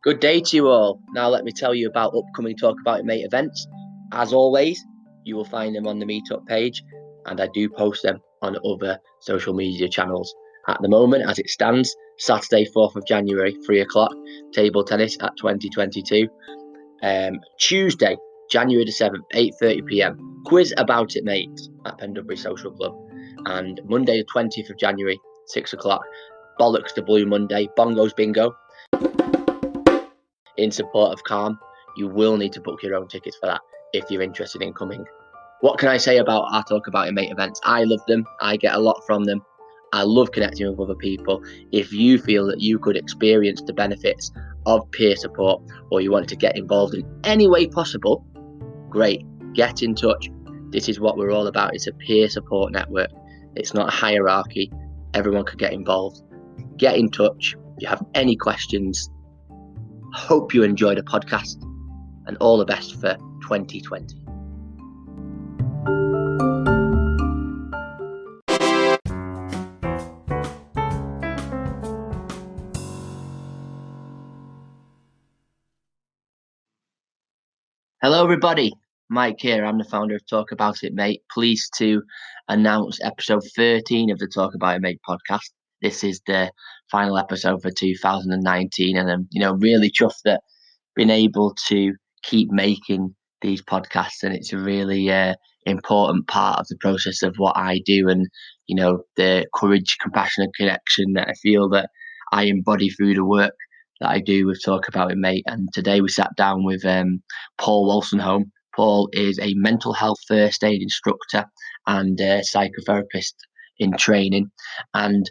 Good day to you all. Now let me tell you about upcoming Talk About It Mate events. As always, you will find them on the meetup page, and I do post them on other social media channels. At the moment, as it stands, Saturday 4th of January, 3 o'clock, table tennis at 2022. Tuesday, January the 7th, 8:30pm, quiz about it mates at Pendlebury Social Club. And Monday the 20th of January, 6 o'clock, Bollocks to Blue Monday, Bongos Bingo. In support of Calm, you will need to book your own tickets for that if you're interested in coming. What can I say about our Talk About It Mate events? I love them. I get a lot from them. I love connecting with other people. If you feel that you could experience the benefits of peer support, or you want to get involved in any way possible, great, get in touch. This is what we're all about. It's a peer support network. It's not a hierarchy. Everyone can get involved. Get in touch if you have any questions. Hope you enjoy the podcast, and all the best for 2020. Hello everybody, Mike here. I'm the founder of Talk About It Mate. Pleased to announce episode 13 of the Talk About It Mate podcast. This is the final episode for 2019, and I'm really chuffed that I've been able to keep making these podcasts, and it's a really important part of the process of what I do, and the courage, compassion and connection that I feel that I embody through the work that I do with Talk About It Mate. And today we sat down with Paul Wolstenholme. Paul is a mental health first aid instructor and psychotherapist in training, and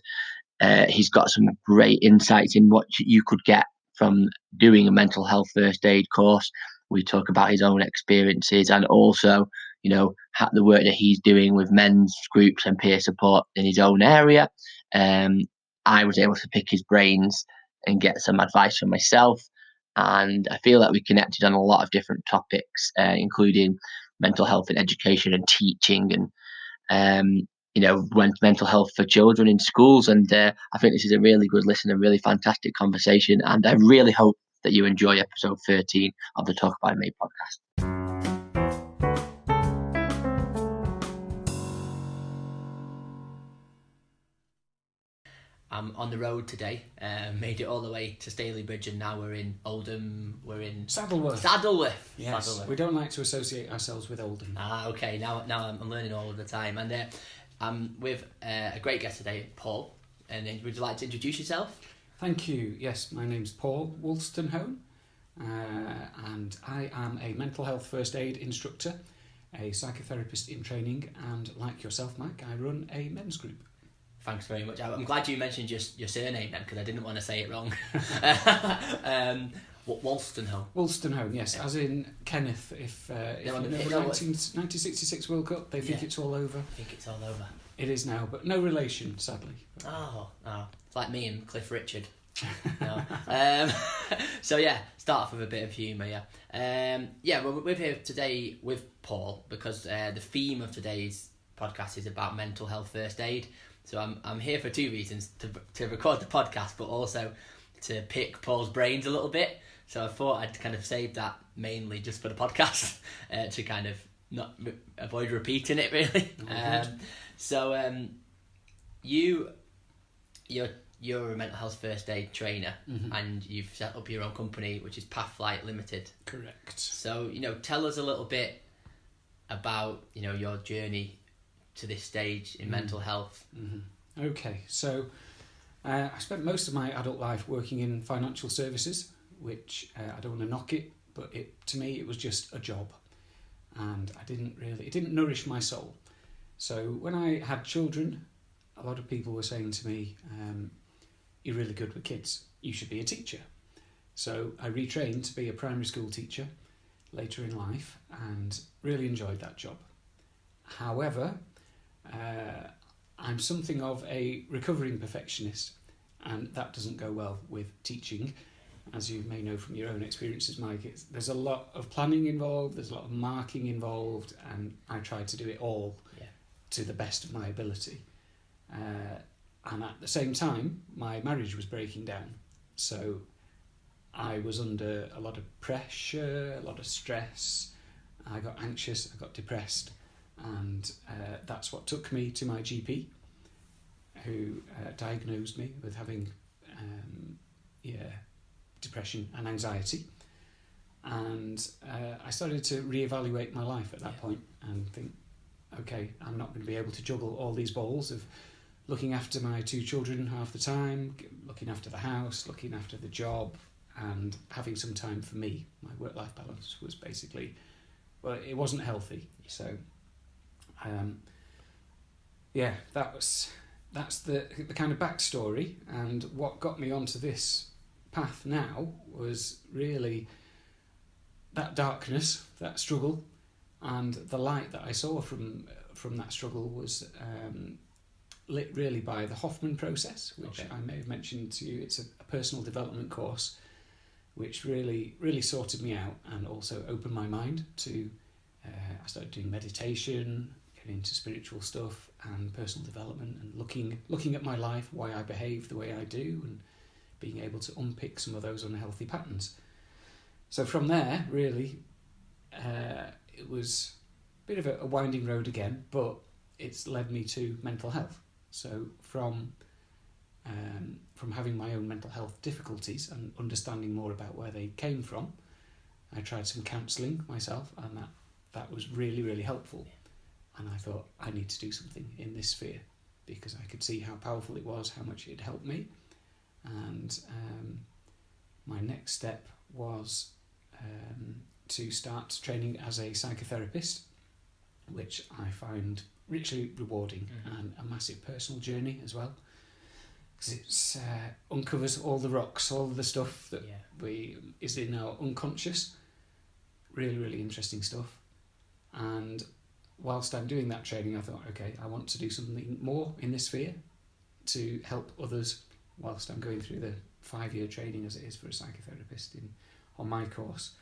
he's got some great insights in what you could get from doing a mental health first aid course. We talk about his own experiences, and also the work that he's doing with men's groups and peer support in his own area. I was able to pick his brains and get some advice from myself, and I feel that we connected on a lot of different topics, including mental health and education and teaching, and mental health for children in schools. And I think this is a really good listen, a really fantastic conversation, and I really hope that you enjoy episode 13 of the Talk About It Mate podcast. I'm on the road today, made it all the way to Stalybridge, and now we're in Oldham. We're in Saddleworth. Yes, Saddleworth. We don't like to associate ourselves with Oldham. Okay, now I'm learning all of the time. And I'm with a great guest today, Paul. And would you like to introduce yourself? Thank you. Yes, my name's Paul Wolstenholme, and I am a mental health first aid instructor, a psychotherapist in training, and like yourself, Mike, I run a men's group. Thanks very much. I'm glad you mentioned your surname then, because I didn't want to say it wrong. Wolstenholme. Wolstenholme, yes, as in Kenneth. If you know the 1966 World Cup, they think it's all over. I think it's all over. It is now, but no relation, sadly. Oh, it's like me and Cliff Richard. No. So start off with a bit of humour. We're here today with Paul because the theme of today's podcast is about mental health first aid. So I'm here for two reasons: to record the podcast, but also to pick Paul's brains a little bit. So I thought I'd kind of save that mainly just for the podcast to kind of not avoid repeating it really. You're a mental health first aid trainer, mm-hmm. and you've set up your own company, which is Pathlight Limited. Correct. So tell us a little bit about your journey to this stage in mental health. Mm-hmm. Okay, so I spent most of my adult life working in financial services, which I don't want to knock it, but to me it was just a job, and it didn't nourish my soul. So when I had children, a lot of people were saying to me, you're really good with kids, you should be a teacher. So I retrained to be a primary school teacher later in life and really enjoyed that job. However, I'm something of a recovering perfectionist, and that doesn't go well with teaching. As you may know from your own experiences, Mike, there's a lot of planning involved, there's a lot of marking involved, and I tried to do it all to the best of my ability. And at the same time, my marriage was breaking down. So I was under a lot of pressure, a lot of stress. I got anxious, I got depressed, and that's what took me to my GP, who diagnosed me with having depression and anxiety. And I started to reevaluate my life at that point and think, okay, I'm not going to be able to juggle all these balls of looking after my 2 children half the time, looking after the house, looking after the job, and having some time for me. My work-life balance was basically, well, it wasn't healthy. So, that's the kind of backstory. And what got me onto this path now was really that darkness, that struggle, and the light that I saw from that struggle was lit really by the Hoffman process, which I may have mentioned to you. It's a personal development course which really sorted me out and also opened my mind to I started doing meditation, getting into spiritual stuff and personal development, and looking at my life, why I behave the way I do, and being able to unpick some of those unhealthy patterns. So from there, really, it was a bit of a winding road again, but it's led me to mental health. So from having my own mental health difficulties and understanding more about where they came from, I tried some counselling myself, and that was really, really helpful. And I thought, I need to do something in this sphere, because I could see how powerful it was, how much it helped me. And my next step was to start training as a psychotherapist, which I found richly rewarding and a massive personal journey as well, because it uncovers all the rocks, all the stuff that is in our unconscious. Really, really interesting stuff. And whilst I'm doing that training, I thought, okay, I want to do something more in this sphere to help others whilst I'm going through the 5-year training as it is for a psychotherapist on my course.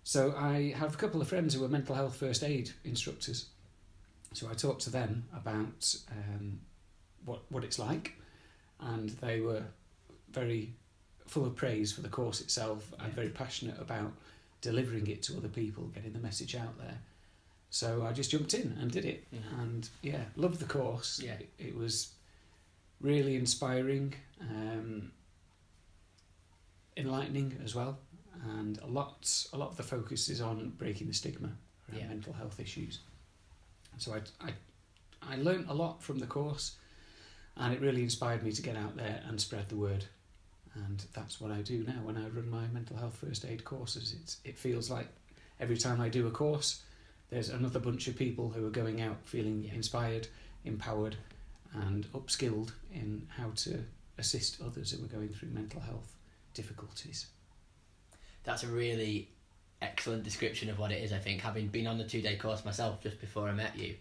So I have a couple of friends who are mental health first aid instructors. So I talked to them about what it's like, and they were very full of praise for the course itself and very passionate about delivering it to other people, getting the message out there. So I just jumped in and did it, and loved the course. It was really inspiring, enlightening as well, and a lot of the focus is on breaking the stigma around mental health issues. So I learnt a lot from the course, and it really inspired me to get out there and spread the word. And that's what I do now when I run my mental health first aid courses. It feels like every time I do a course, there's another bunch of people who are going out feeling inspired, empowered, and upskilled in how to assist others who are going through mental health difficulties. That's a really excellent description of what it is. I think, having been on the 2-day course myself just before I met you,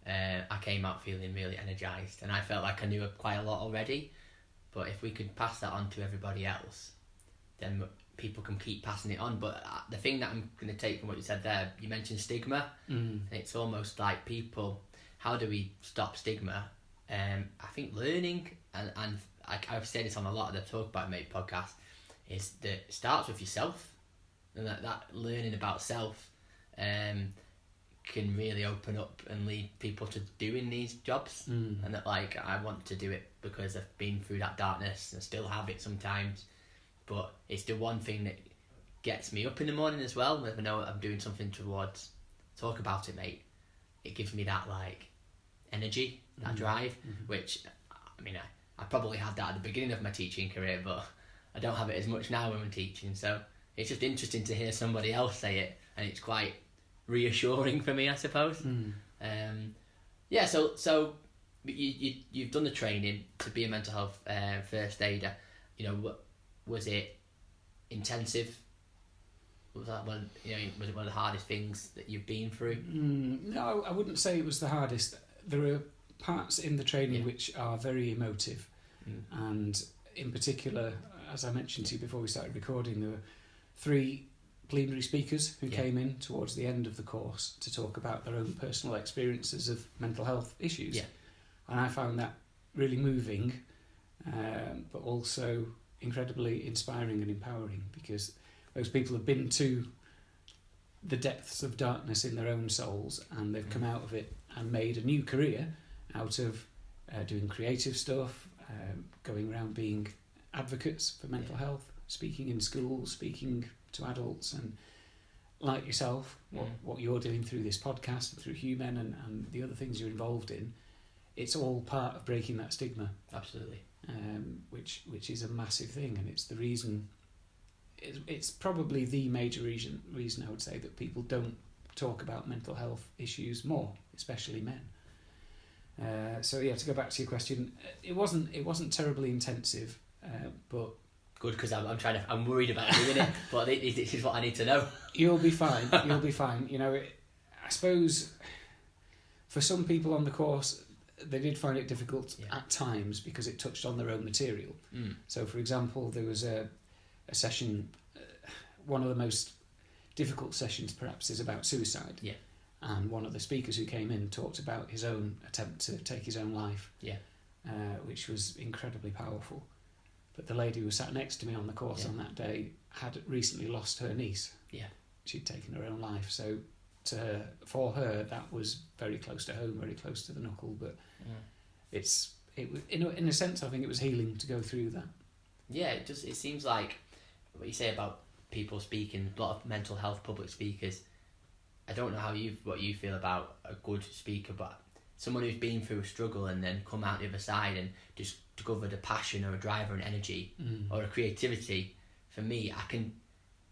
I came out feeling really energised, and I felt like I knew quite a lot already. But if we could pass that on to everybody else, then people can keep passing it on. But the thing that I'm going to take from what you said there, you mentioned stigma. And it's almost like people, how do we stop stigma? I think learning, and I've said this on a lot of the Talk About It Mate podcast, is that it starts with yourself, and that learning about self can really open up and lead people to doing these jobs. And that, like, I want to do it because I've been through that darkness and still have it sometimes, but it's the one thing that gets me up in the morning as well. If I know I'm doing something towards Talk About It Mate, it gives me that like energy, that drive, which, I mean, I probably had that at the beginning of my teaching career, but I don't have it as much now when I'm teaching. So it's just interesting to hear somebody else say it, and it's quite reassuring for me, I suppose. So you've done the training to be a mental health first aider. You know, was it intensive? Was that one? Was it one of the hardest things that you've been through? No, I wouldn't say it was the hardest. There are parts in the training which are very emotive, and in particular, as I mentioned to you before we started recording, there were 3 plenary speakers who came in towards the end of the course to talk about their own personal experiences of mental health issues. And I found that really moving, but also incredibly inspiring and empowering, because those people have been to the depths of darkness in their own souls, and they've come out of it and made a new career out of doing creative stuff, going around being advocates for mental health, speaking in schools, speaking to adults, and like yourself, what you're doing through this podcast, through Human, and the other things you're involved in, it's all part of breaking that stigma. Absolutely. Which is a massive thing, and it's the reason. It's probably the major reason I would say that people don't talk about mental health issues more, especially men. So yeah, to go back to your question, it wasn't terribly intensive, but good, because I'm worried about doing it, but this is what I need to know. You'll be fine. You'll be fine. You know, I suppose for some people on the course, they did find it difficult at times because it touched on their own material. So, for example, there was a session. One of the most difficult sessions, perhaps, is about suicide. Yeah. And one of the speakers who came in talked about his own attempt to take his own life. Yeah. Which was incredibly powerful. But the lady who sat next to me on the course on that day had recently lost her niece. Yeah. She'd taken her own life. So for her, that was very close to home, very close to the knuckle. But in a sense, I think it was healing to go through that. Yeah, it seems like what you say about people speaking, a lot of mental health public speakers. I don't know what you feel about a good speaker, but someone who's been through a struggle and then come out the other side and just discovered a passion or a drive or an energy or a creativity. For me,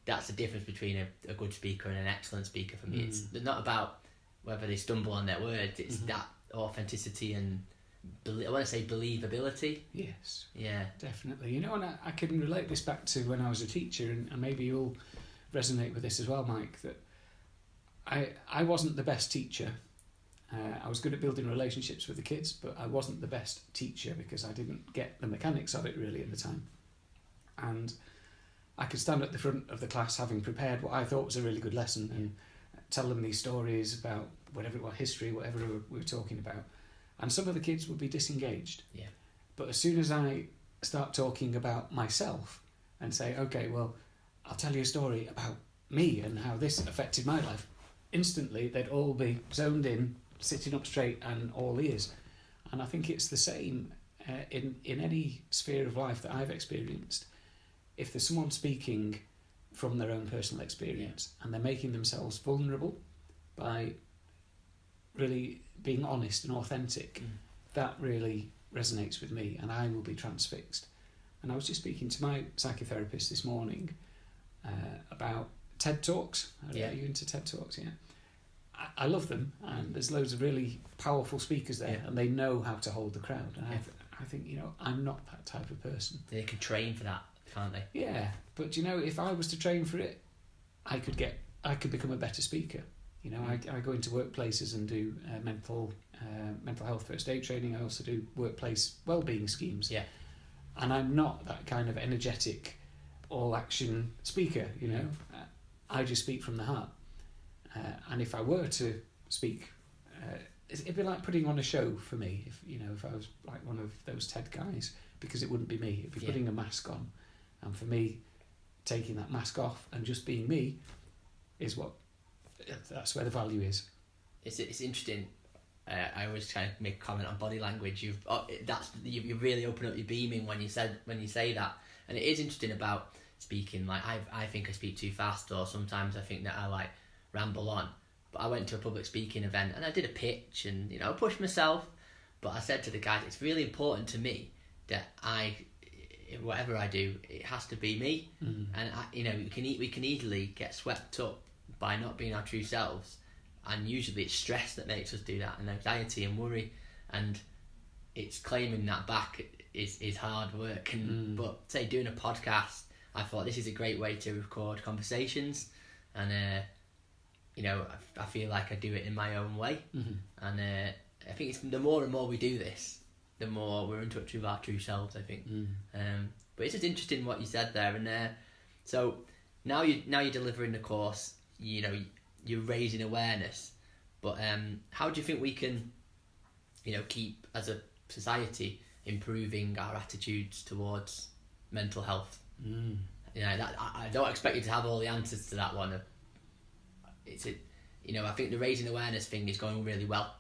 that's the difference between a good speaker and an excellent speaker. For me, it's not about whether they stumble on their words. It's that authenticity and I want to say believability. Yes. Yeah. Definitely. You know, and I can relate this back to when I was a teacher, and maybe you'll resonate with this as well, Mike, that I wasn't the best teacher. I was good at building relationships with the kids, but I wasn't the best teacher because I didn't get the mechanics of it really at the time. And I could stand at the front of the class having prepared what I thought was a really good lesson and tell them these stories about whatever it was, history, whatever we were talking about. And some of the kids would be disengaged. Yeah. But as soon as I start talking about myself and say, okay, well, I'll tell you a story about me and how this affected my life, instantly they'd all be zoned in, sitting up straight and all ears. And I think it's the same in any sphere of life that I've experienced. If there's someone speaking from their own personal experience and they're making themselves vulnerable by really being honest and authentic, that really resonates with me and I will be transfixed. And I was just speaking to my psychotherapist this morning about TED Talks. Are you into TED Talks? Yeah. I love them, and there's loads of really powerful speakers there, and they know how to hold the crowd. And I think, you know, I'm not that type of person. They can train for that, can't they? Yeah, but you know, if I was to train for it, I could become a better speaker. You know, I go into workplaces and do mental health first aid training. I also do workplace wellbeing schemes. Yeah, and I'm not that kind of energetic, all action speaker. You know, I just speak from the heart. And if I were to speak, it'd be like putting on a show for me. If I was like one of those TED guys, because it wouldn't be me. It'd be putting a mask on, and for me, taking that mask off and just being me that's where the value is. It's interesting. I always try to make a comment on body language. You really open up your beaming when you say that, and it is interesting about speaking. Like I think I speak too fast, or sometimes I think that I like ramble on. But I went to a public speaking event and I did a pitch and I pushed myself, but I said to the guys, it's really important to me that whatever I do, it has to be me. And we can easily get swept up by not being our true selves, and usually it's stress that makes us do that, and anxiety and worry, and it's claiming that back is hard work. And but say doing a podcast, I thought this is a great way to record conversations, and I feel like I do it in my own way. And I think it's the more and more we do this, the more we're in touch with our true selves, I think. But it's just interesting what you said there. And so now you're delivering the course, you're raising awareness, but how do you think we can keep as a society improving our attitudes towards mental health. I don't expect you to have all the answers to that one. I think the raising awareness thing is going really well.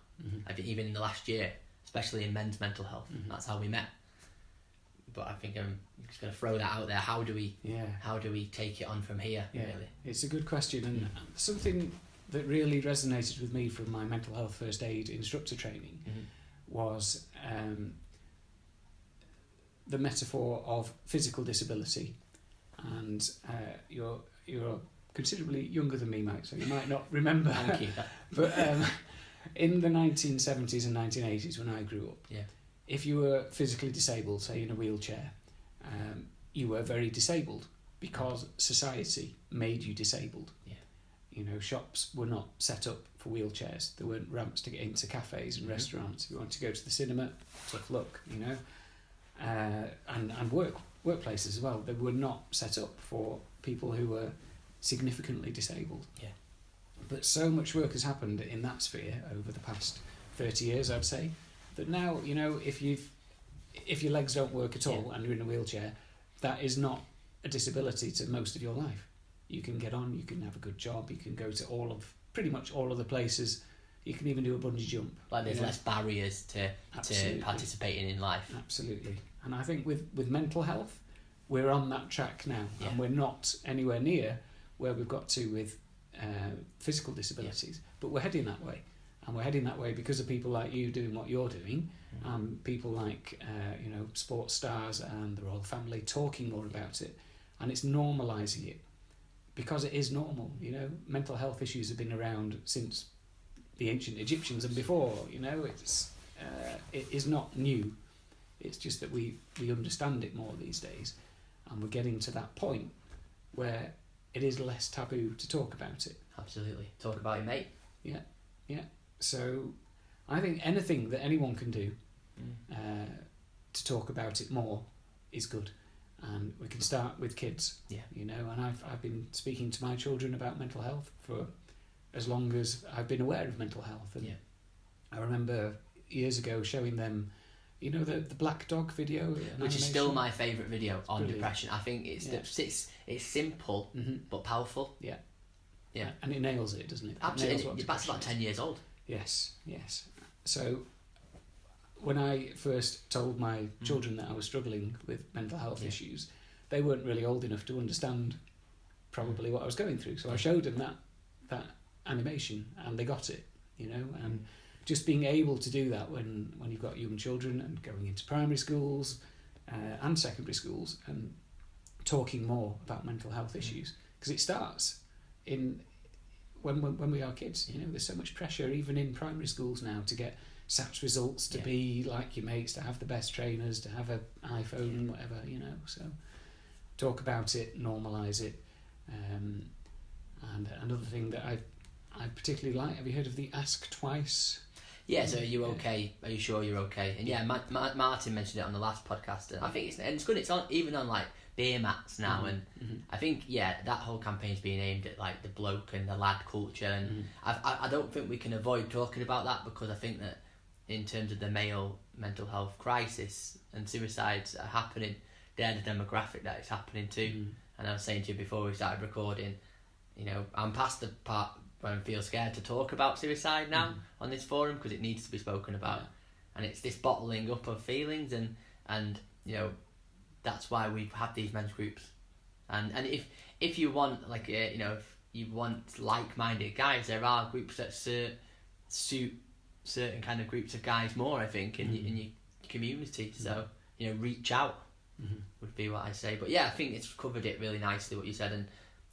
I think even in the last year, especially in men's mental health, that's how we met. But I think I'm just going to throw that out there. How do we take it on from here? Really, it's a good question, and something that really resonated with me from my mental health first aid instructor training was the metaphor of physical disability. And you're considerably younger than me, Mike, so you might not remember. Thank you. But in the 1970s and 1980s, when I grew up, if you were physically disabled, say in a wheelchair, you were very disabled because society made you disabled. Shops were not set up for wheelchairs. There weren't ramps to get into cafes and restaurants. If you wanted to go to the cinema, tough luck, and workplaces as well. They were not set up for people who were significantly disabled. But so much work has happened in that sphere over the past 30 years, I'd say, that now, if your legs don't work at all and you're in a wheelchair, that is not a disability to most of your life. You can get on, you can have a good job, you can go to pretty much all of the places. You can even do a bungee jump. Like there's less barriers to participating in life. Absolutely. And I think with mental health, we're on that track now, and we're not anywhere near where we've got to with physical disabilities, but we're heading that way. And we're heading that way because of people like you doing what you're doing, people like sports stars and the royal family talking more about it, and it's normalising it because it is normal. Mental health issues have been around since the ancient Egyptians and before. It is not new. It's just that we understand it more these days, and we're getting to that point where it is less taboo to talk about it. Absolutely. Talk about it, mate. Yeah. So I think anything that anyone can do to talk about it more is good. And we can start with kids. And I've been speaking to my children about mental health for as long as I've been aware of mental health. And I remember years ago showing them the Black Dog video, which is still my favourite video on depression. I think it's simple but powerful. And it nails it, doesn't it? Absolutely. That's about 10 years old. Yes. So when I first told my children that I was struggling with mental health issues, they weren't really old enough to understand probably what I was going through. So I showed them that animation, and they got it. And just being able to do that when you've got young children and going into primary schools and secondary schools and talking more about mental health issues, because it starts when we are kids. There's so much pressure even in primary schools now to get SATs results, to be like your mates, to have the best trainers, to have an iPhone, whatever. So talk about it, normalise it. And another thing that I particularly like, have you heard of the Ask Twice? So are you okay? Are you sure you're okay? And Martin mentioned it on the last podcast, and I think it's good. It's on even on like beer mats now, and I think that whole campaign's being aimed at like the bloke and the lad culture, and I don't think we can avoid talking about that, because I think that in terms of the male mental health crisis and suicides are happening, they're the demographic that it's happening to. And I was saying to you before we started recording, I'm past the part where I feel scared to talk about suicide now on this forum, because it needs to be spoken about, and it's this bottling up of feelings, and that's why we've had these men's groups, and if you want if you want like-minded guys, there are groups that suit certain kind of groups of guys more, I think, in your community. So reach out would be what I say. But I think it's covered it really nicely what you said, and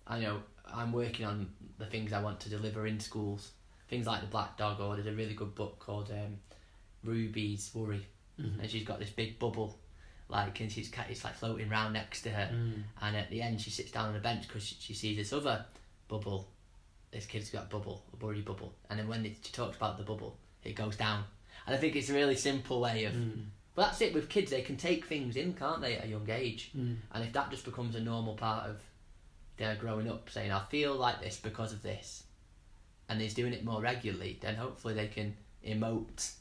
I know I'm working on the things I want to deliver in schools, things like the Black Dog, or there's a really good book called Ruby's Worry, and she's got this big bubble, and it's like floating around next to her, and at the end she sits down on a bench because she sees this other bubble. This kid's got a bubble, a worry bubble, and then when she talks about the bubble, it goes down. And I think it's a really simple way of but that's it with kids. They can take things in, can't they, at a young age, and if that just becomes a normal part of their growing up, saying I feel like this because of this, and he's doing it more regularly, then hopefully they can emote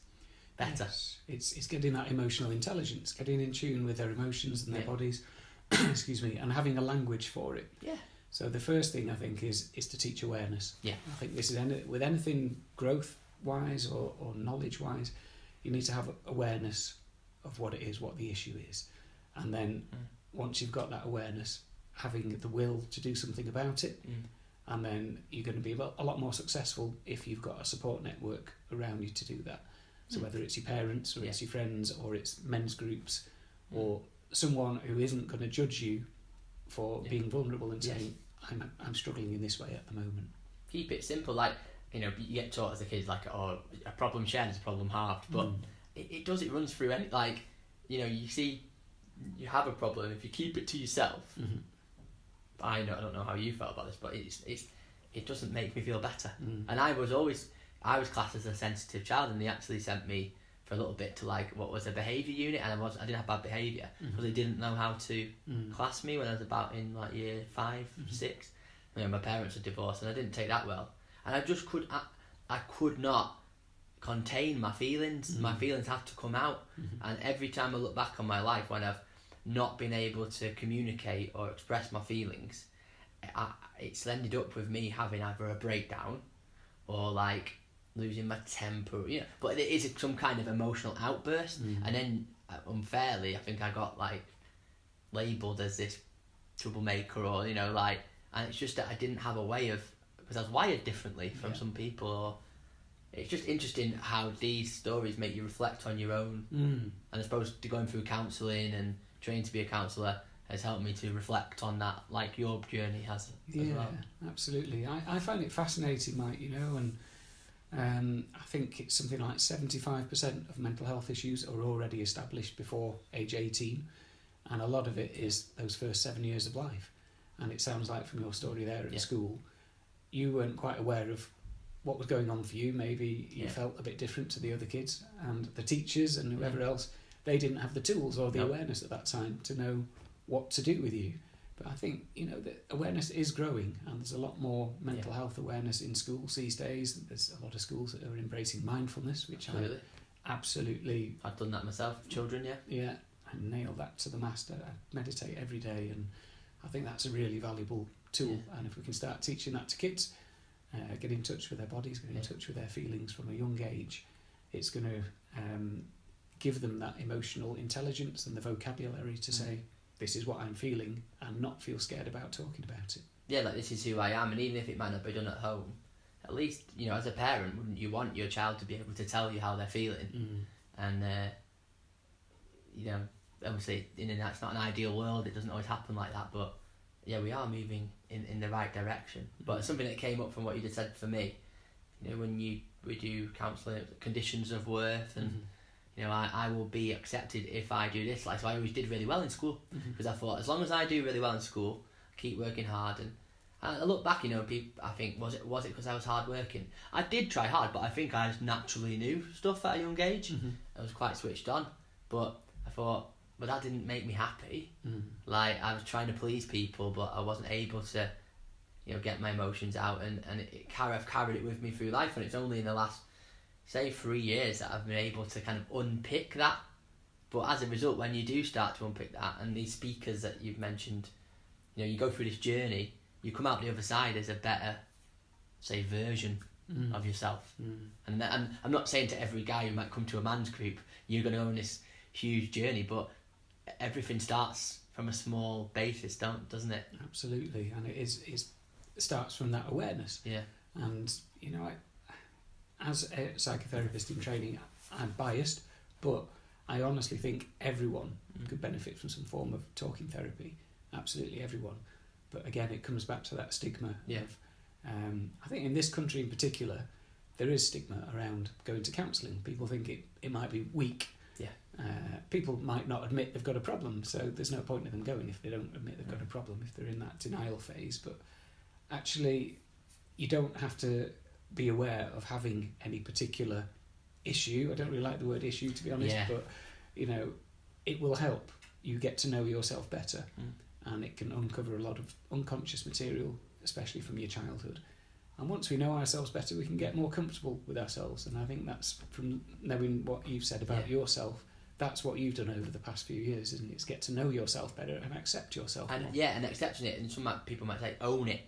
better. Yes. It's getting that emotional intelligence, getting in tune with their emotions and their bodies, excuse me, and having a language for it. Yeah. So the first thing I think is to teach awareness. Yeah. I think this is with anything growth wise or knowledge wise, you need to have awareness of what it is, what the issue is, and then once you've got that awareness, having the will to do something about it, and then you're going to be a lot more successful if you've got a support network around you to do that. So whether it's your parents or it's your friends or it's men's groups or someone who isn't going to judge you for being vulnerable and saying, I'm struggling in this way at the moment. Keep it simple. Like, you know, you get taught as a kid, like, oh, a problem shared is a problem halved. But it runs through any, like, you know, you see, you have a problem. If you keep it to yourself, I don't know how you felt about this, but it doesn't make me feel better. And I was classed as a sensitive child, and they actually sent me for a little bit to like what was a behaviour unit, and I didn't have bad behaviour because they didn't know how to class me when I was about in like year 5, 6. You know, my parents were divorced, and I didn't take that well, and I just I could not contain my feelings. My feelings had to come out, and every time I look back on my life when I've not been able to communicate or express my feelings, it's ended up with me having either a breakdown or like losing my temper, you know, but it is some kind of emotional outburst, and then unfairly I think I got like labelled as this troublemaker, or you know, like, and it's just that I didn't have a way of, because I was wired differently from some people, or it's just interesting how these stories make you reflect on your own, and I suppose going through counselling and training to be a counsellor has helped me to reflect on that, like your journey has as well. Absolutely. I find it fascinating, Mike, you know, and I think it's something like 75% of mental health issues are already established before age 18, and a lot of it is those first 7 years of life. And it sounds like from your story there at school, you weren't quite aware of what was going on for you. Maybe you felt a bit different to the other kids, and the teachers and whoever else, they didn't have the tools or the awareness at that time to know what to do with you. But I think, you know, the awareness is growing, and there's a lot more mental health awareness in schools these days. There's a lot of schools that are embracing mindfulness, which absolutely... I've done that myself with children, Yeah, I nail that to the master. I meditate every day, and I think that's a really valuable tool. And if we can start teaching that to kids, get in touch with their bodies, get in touch with their feelings from a young age, it's going to give them that emotional intelligence and the vocabulary to say, this is what I'm feeling, and not feel scared about talking about it. Yeah, like, this is who I am, and even if it might not be done at home, at least, you know, as a parent, wouldn't you want your child to be able to tell you how they're feeling? And, you know, obviously, it's not an ideal world, it doesn't always happen like that, but yeah, we are moving in the right direction. But something that came up from what you just said for me, you know, when we do counselling, conditions of worth, and you know, I will be accepted if I do this. Like, so I always did really well in school, because I thought, as long as I do really well in school, keep working hard. And I look back, you know, I think, was it because I was hard working? I did try hard, but I think I just naturally knew stuff at a young age. I was quite switched on, but I thought, but that didn't make me happy. Like, I was trying to please people, but I wasn't able to, you know, get my emotions out, and I've carried it with me through life, and it's only in the last, say, 3 years that I've been able to kind of unpick that. But as a result, when you do start to unpick that, and these speakers that you've mentioned, you know, you go through this journey, you come out the other side as a better, say, version of yourself. And I'm not saying to every guy who might come to a man's group, you're going to go on this huge journey, but everything starts from a small basis, doesn't it? Absolutely, and it starts from that awareness. Yeah. And, you know, as a psychotherapist in training, I'm biased, but I honestly think everyone could benefit from some form of talking therapy. Absolutely everyone. But again, it comes back to that stigma of, I think in this country in particular, there is stigma around going to counselling. People think it might be weak. People might not admit they've got a problem, so there's no point in them going if they don't admit they've got a problem, if they're in that denial phase. But actually, you don't have to be aware of having any particular issue. I don't really like the word issue, to be honest, but you know, it will help you get to know yourself better, and it can uncover a lot of unconscious material, especially from your childhood. And once we know ourselves better, we can get more comfortable with ourselves. And I think that's from knowing what you've said about yourself, that's what you've done over the past few years, isn't it? It's get to know yourself better and accept yourself And more. and accepting it. And some people might say, own it.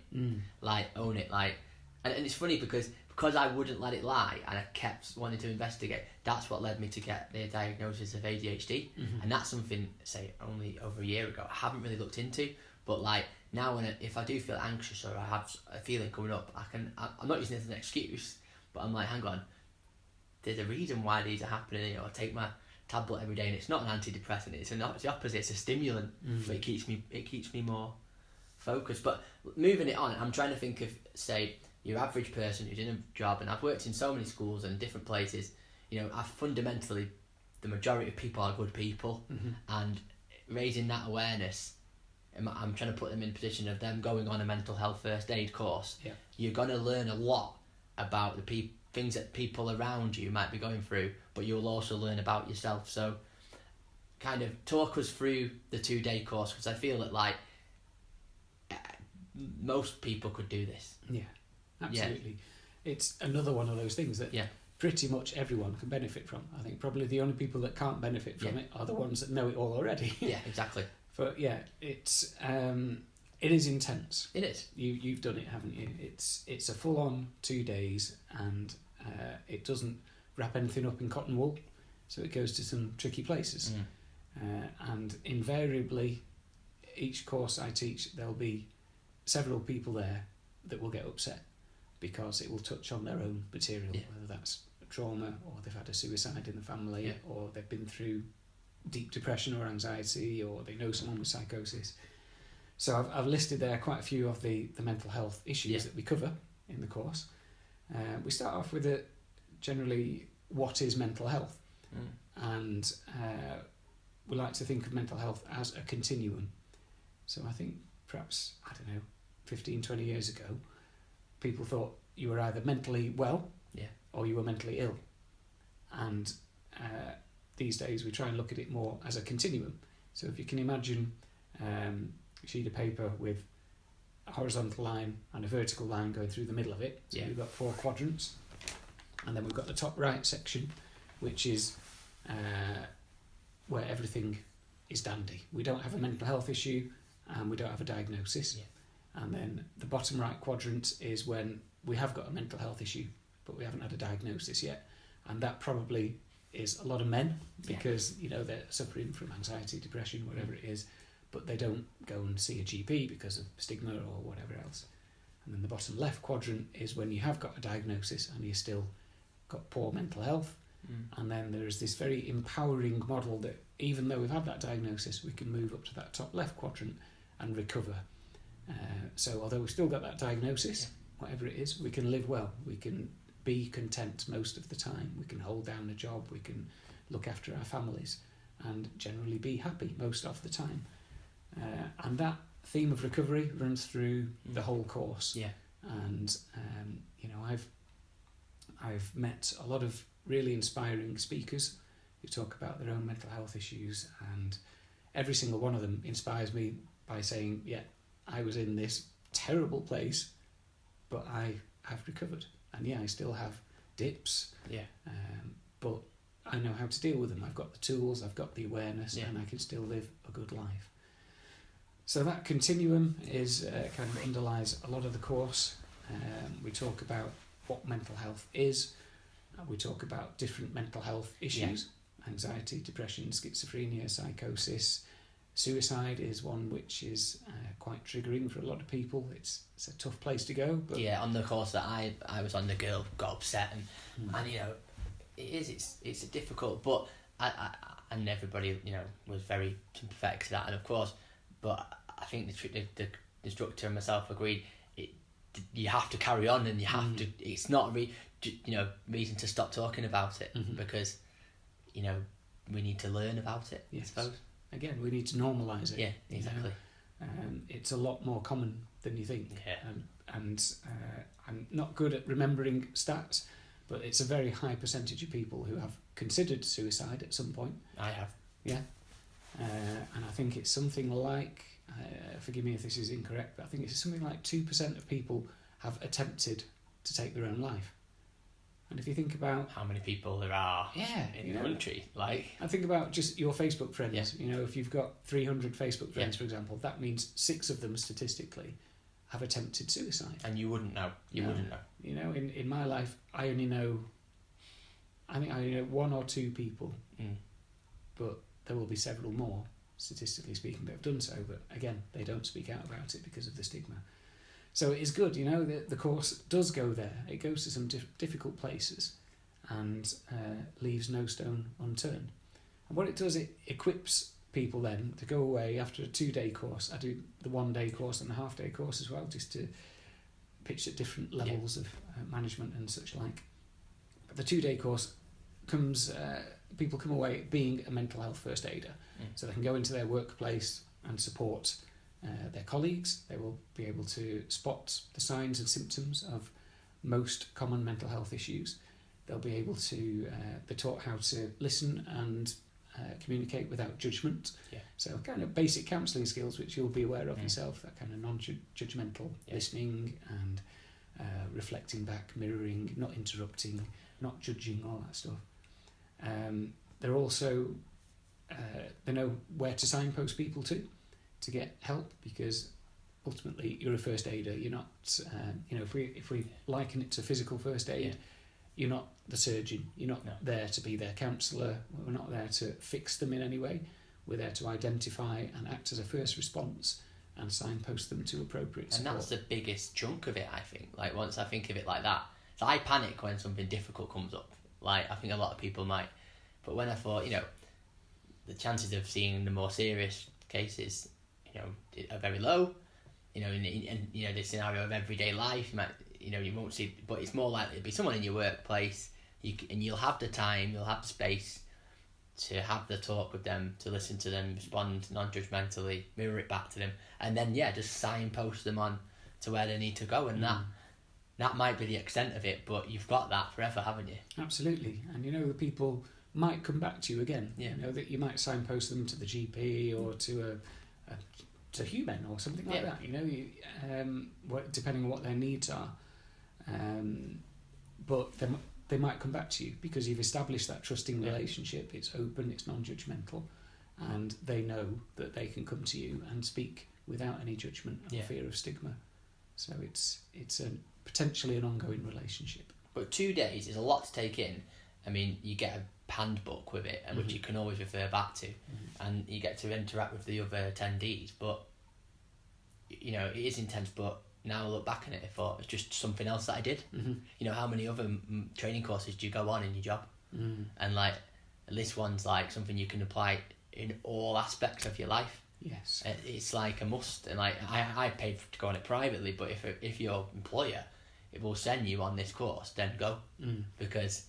Own it. And it's funny because I wouldn't let it lie and I kept wanting to investigate. That's what led me to get the diagnosis of ADHD. And that's something, say, only over a year ago I haven't really looked into. But like now, if I do feel anxious or I have a feeling coming up, I'm not using it as an excuse, but I'm like, hang on, there's a reason why these are happening. You know, I take my tablet every day, and it's not an antidepressant. It's the opposite. It's a stimulant, but it keeps me more focused. But moving it on, I'm trying to think of, say, your average person who's in a job, and I've worked in so many schools and different places. You know, fundamentally, the majority of people are good people, and raising that awareness. I'm trying to put them in a position of them going on a mental health first aid course. Yeah. You're going to learn a lot about the things that people around you might be going through, but you'll also learn about yourself. So kind of talk us through the 2-day course, because I feel that like most people could do this. Yeah, absolutely. Yeah. It's another one of those things that pretty much everyone can benefit from. I think probably the only people that can't benefit from it are the ones that know it all already. Yeah, exactly. But yeah, it is intense. It is. You've done it, haven't you? It's a full-on 2 days, and it doesn't wrap anything up in cotton wool, so it goes to some tricky places. And invariably, each course I teach, there'll be several people there that will get upset because it will touch on their own material, whether that's trauma or they've had a suicide in the family, or they've been through deep depression or anxiety, or they know someone with psychosis. So I've listed there quite a few of the mental health issues that we cover in the course. We start off with generally what is mental health, and we like to think of mental health as a continuum. So I think perhaps, 15, 20 years ago, people thought you were either mentally well or you were mentally ill. And these days we try and look at it more as a continuum. So if you can imagine a sheet of paper with a horizontal line and a vertical line going through the middle of it, so we've got 4 quadrants, and then we've got the top right section, which is where everything is dandy. We don't have a mental health issue and we don't have a diagnosis. And then the bottom right quadrant is when we have got a mental health issue but we haven't had a diagnosis yet, and that probably is a lot of men, because they're suffering from anxiety, depression, whatever it is, but they don't go and see a GP because of stigma or whatever else. And then the bottom left quadrant is when you have got a diagnosis and you still got poor mental health. And then there's this very empowering model that even though we've had that diagnosis, we can move up to that top left quadrant and recover. So although we've still got that diagnosis, whatever it is, we can live well, we can be content most of the time, we can hold down a job, we can look after our families and generally be happy most of the time. And that theme of recovery runs through the whole course. And I've met a lot of really inspiring speakers who talk about their own mental health issues, and every single one of them inspires me by saying, I was in this terrible place, but I have recovered, and I still have dips, but I know how to deal with them. I've got the tools, I've got the awareness, and I can still live a good life. So that continuum is kind of underlies a lot of the course. We talk about what mental health is. We talk about different mental health issues: anxiety, depression, schizophrenia, psychosis. Suicide is one which is quite triggering for a lot of people. It's a tough place to go. But on the course that I was on, the girl got upset, and it's difficult, but and everybody was very sympathetic to that, and of course, but I think the instructor and myself agreed you have to carry on, and you have to. It's not reason to stop talking about it, because we need to learn about it. I suppose. Again, we need to normalise it. Yeah, exactly. It's a lot more common than you think. And I'm not good at remembering stats, but it's a very high percentage of people who have considered suicide at some point. I have. And I think it's something like, forgive me if this is incorrect, but I think it's something like 2% of people have attempted to take their own life. And if you think about how many people there are in the country, like, I think about just your Facebook friends. Yeah. You know, if you've got 300 Facebook friends, Yeah. for example, that means 6 of them statistically have attempted suicide. and you wouldn't know. You wouldn't know. You know, in my life, I think I only know 1 or 2 people, but there will be several more, statistically speaking, that have done so. But again, they don't speak out about it because of the stigma. So it is good, you know, that the course does go there. It goes to some difficult places and leaves no stone unturned. And what it does, it equips people then to go away after a 2-day course. I do the 1-day course and the half-day course as well, just to pitch at different levels of management and such like. But the 2-day course comes, people come away being a mental health first aider. So they can go into their workplace and support their colleagues. They will be able to spot the signs and symptoms of most common mental health issues. They'll be able to, they're taught how to listen and communicate without judgment. Yeah. So kind of basic counselling skills, which you'll be aware of yourself, that kind of non-judgmental listening and reflecting back, mirroring, not interrupting, not judging, all that stuff. They're also, they know where to signpost people to get help, because ultimately you're a first aider. You're not, you know, if we liken it to physical first aid, you're not the surgeon. You're not there to be their counsellor. We're not there to fix them in any way. We're there to identify and act as a first response and signpost them to appropriate support. And that's the biggest chunk of it, I think. Like, once I think of it like that, so I panic when something difficult comes up. Like, I think a lot of people might. But when I thought, you know, the chances of seeing the more serious cases, you know, are very low. You know, in you know, the scenario of everyday life, you might, you know, you won't see, but it's more likely to be someone in your workplace. And you'll have the time, you'll have the space to have the talk with them, to listen to them, respond non-judgmentally, mirror it back to them, and then just signpost them on to where they need to go. And that might be the extent of it, but you've got that forever, haven't you? Absolutely. And you know, the people might come back to you again. Yeah. You know, that you might signpost them to the GP or to to human or something like that. You know, depending on what their needs are. But they might come back to you because you've established that trusting relationship. It's open, it's non-judgmental, and they know that they can come to you and speak without any judgment or fear of stigma. So it's potentially an ongoing relationship. But 2 days is a lot to take in. I mean, you get a handbook with it, which you can always refer back to, and you get to interact with the other attendees. But you know, it is intense. But now I look back on it, I thought it's just something else that I did. You know, how many other training courses do you go on in your job? And like, this one's like something you can apply in all aspects of your life. Yes, it's like a must. And like, I paid to go on it privately, but if your employer, it will send you on this course, then go, because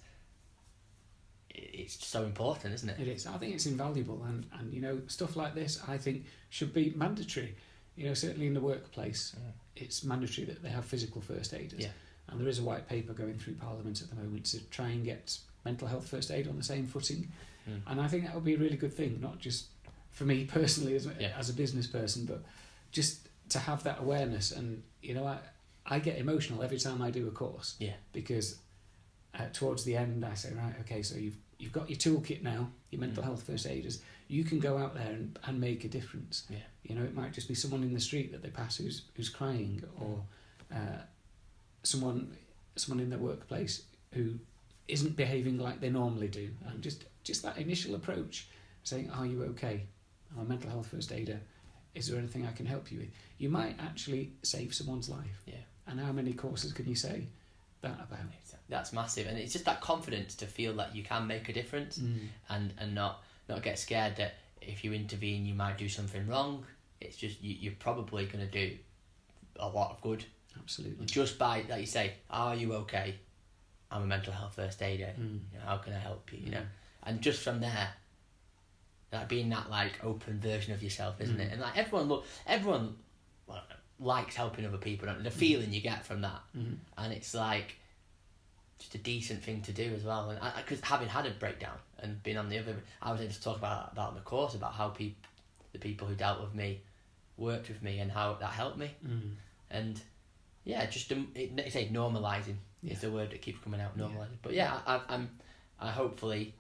it's so important, isn't it? It is. I think it's invaluable, and you know, stuff like this, I think, should be mandatory. You know, certainly in the workplace, it's mandatory that they have physical first aiders. Yeah. And there is a white paper going through Parliament at the moment to try and get mental health first aid on the same footing. And I think that would be a really good thing, not just for me personally as a business person, but just to have that awareness. And you know, I get emotional every time I do a course. Yeah. Because towards the end, I say, right, okay, so you've got your toolkit now, your mental health first aiders. You can go out there and make a difference. Yeah. You know, it might just be someone in the street that they pass who's crying, or someone in their workplace who isn't behaving like they normally do. And just that initial approach, saying, "Are you okay? I'm a mental health first aider. Is there anything I can help you with?" You might actually save someone's life. Yeah. And how many courses can you say that about? That's massive, and it's just that confidence to feel that you can make a difference, and not get scared that if you intervene you might do something wrong. It's just you're probably going to do a lot of good. Absolutely. Just by, like you say, "Are you okay? I'm a mental health first aider. You know, how can I help you?" You know, and just from there, like being that like open version of yourself, isn't it? And like everyone likes helping other people. Don't they? The feeling you get from that, and it's like just a decent thing to do as well. And because having had a breakdown and being on the other, I was able to talk about in the course about how the people who dealt with me worked with me and how that helped me. And just say normalising is the word that keeps coming out, normalising. But yeah, I hopefully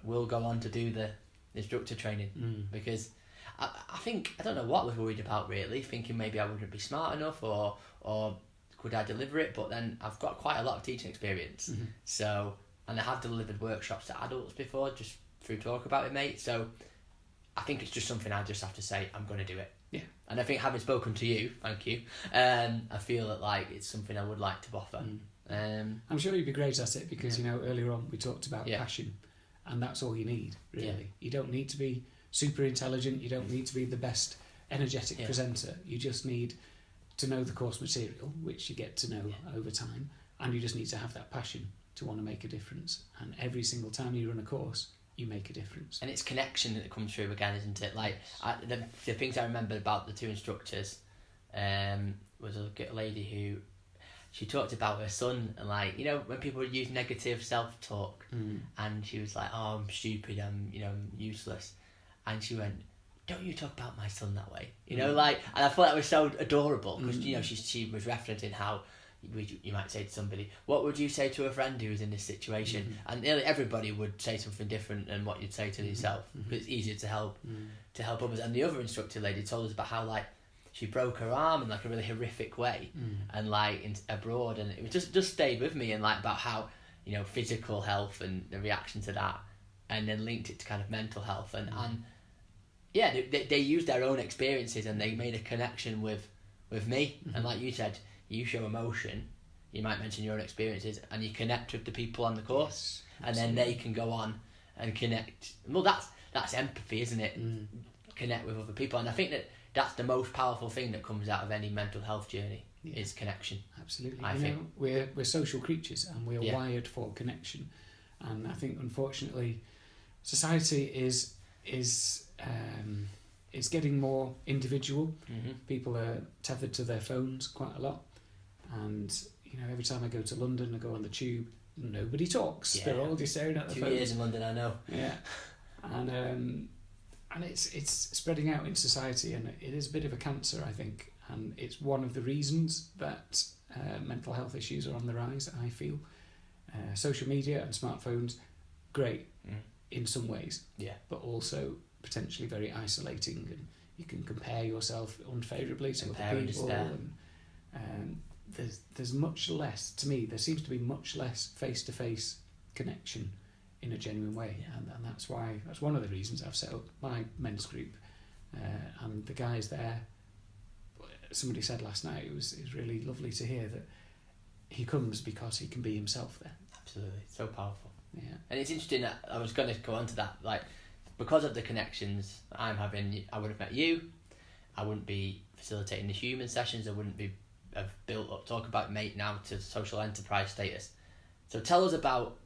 will go on to do the instructor training because I think, I don't know what I was worried about really, thinking maybe I wouldn't be smart enough or could I deliver it, but then I've got quite a lot of teaching experience. So, and I have delivered workshops to adults before, just through Talk About It Mate, so I think it's just something I just have to say, I'm going to do it. Yeah. And I think having spoken to you, thank you, I feel that like it's something I would like to offer. I'm sure you'd be great at it because, earlier on we talked about passion, and that's all you need, really. Yeah. You don't need to be super intelligent, you don't need to be the best energetic presenter, you just need to know the course material, which you get to know over time, and you just need to have that passion to want to make a difference. And every single time you run a course, you make a difference. And it's connection that comes through again, isn't it? Like the things I remember about the 2 instructors was a lady who, she talked about her son, and like, when people use negative self-talk, and she was like, oh, I'm stupid, I'm useless, and she went, don't you talk about my son that way, like, and I thought that was so adorable because she was referencing how you might say to somebody, what would you say to a friend who was in this situation, and nearly everybody would say something different than what you'd say to yourself, because it's easier to help others. And the other instructor lady told us about how like she broke her arm in like a really horrific way, and like abroad, and it was just stayed with me, and like about how physical health and the reaction to that, and then linked it to kind of mental health, and yeah, they used their own experiences and they made a connection with me, and like you said, you show emotion, you might mention your own experiences, and you connect with the people on the course, and then they can go on and connect. Well, that's empathy, isn't it? Connect with other people, and I think that's the most powerful thing that comes out of any mental health journey is connection. Absolutely. I think we're social creatures, and we're wired for connection, and I think unfortunately society is getting more individual. People are tethered to their phones quite a lot, and every time I go to London, I go on the tube, nobody talks. They're all just staring at the phones. 2 years in London, I know. Yeah, and it's spreading out in society, and it is a bit of a cancer, I think, and it's one of the reasons that mental health issues are on the rise, I feel. Social media and smartphones, great in some ways, but also potentially very isolating, and you can compare yourself unfavourably to other people, and there's much less, to me, there seems to be much less face-to-face connection in a genuine way, and that's one of the reasons I've set up my men's group, and the guys there, somebody said last night, it was really lovely to hear that he comes because he can be himself there. Absolutely, so powerful. Yeah, and it's interesting that I was going to go on to that, like, because of the connections I'm having, I would have met you, I wouldn't be facilitating the human sessions, I wouldn't have built up Talk About Mate now to social enterprise status. So tell us about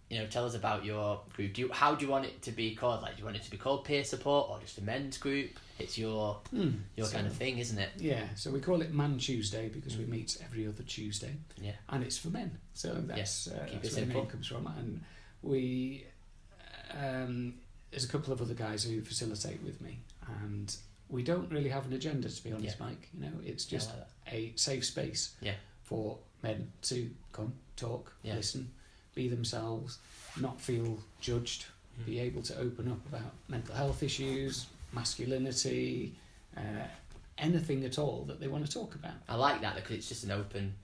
your group. How do you want it to be called? Like, do you want it to be called peer support or just a men's group? It's your kind of thing, isn't it? Yeah, so we call it Man Tuesday because we meet every other Tuesday. Yeah. And it's for men. So that's where the name comes from. And we there's a couple of other guys who facilitate with me, and we don't really have an agenda, to be honest, Mike. It's just a safe space for men to come, talk, listen, be themselves, not feel judged, be able to open up about mental health issues, masculinity, anything at all that they want to talk about. I like that because it's just an open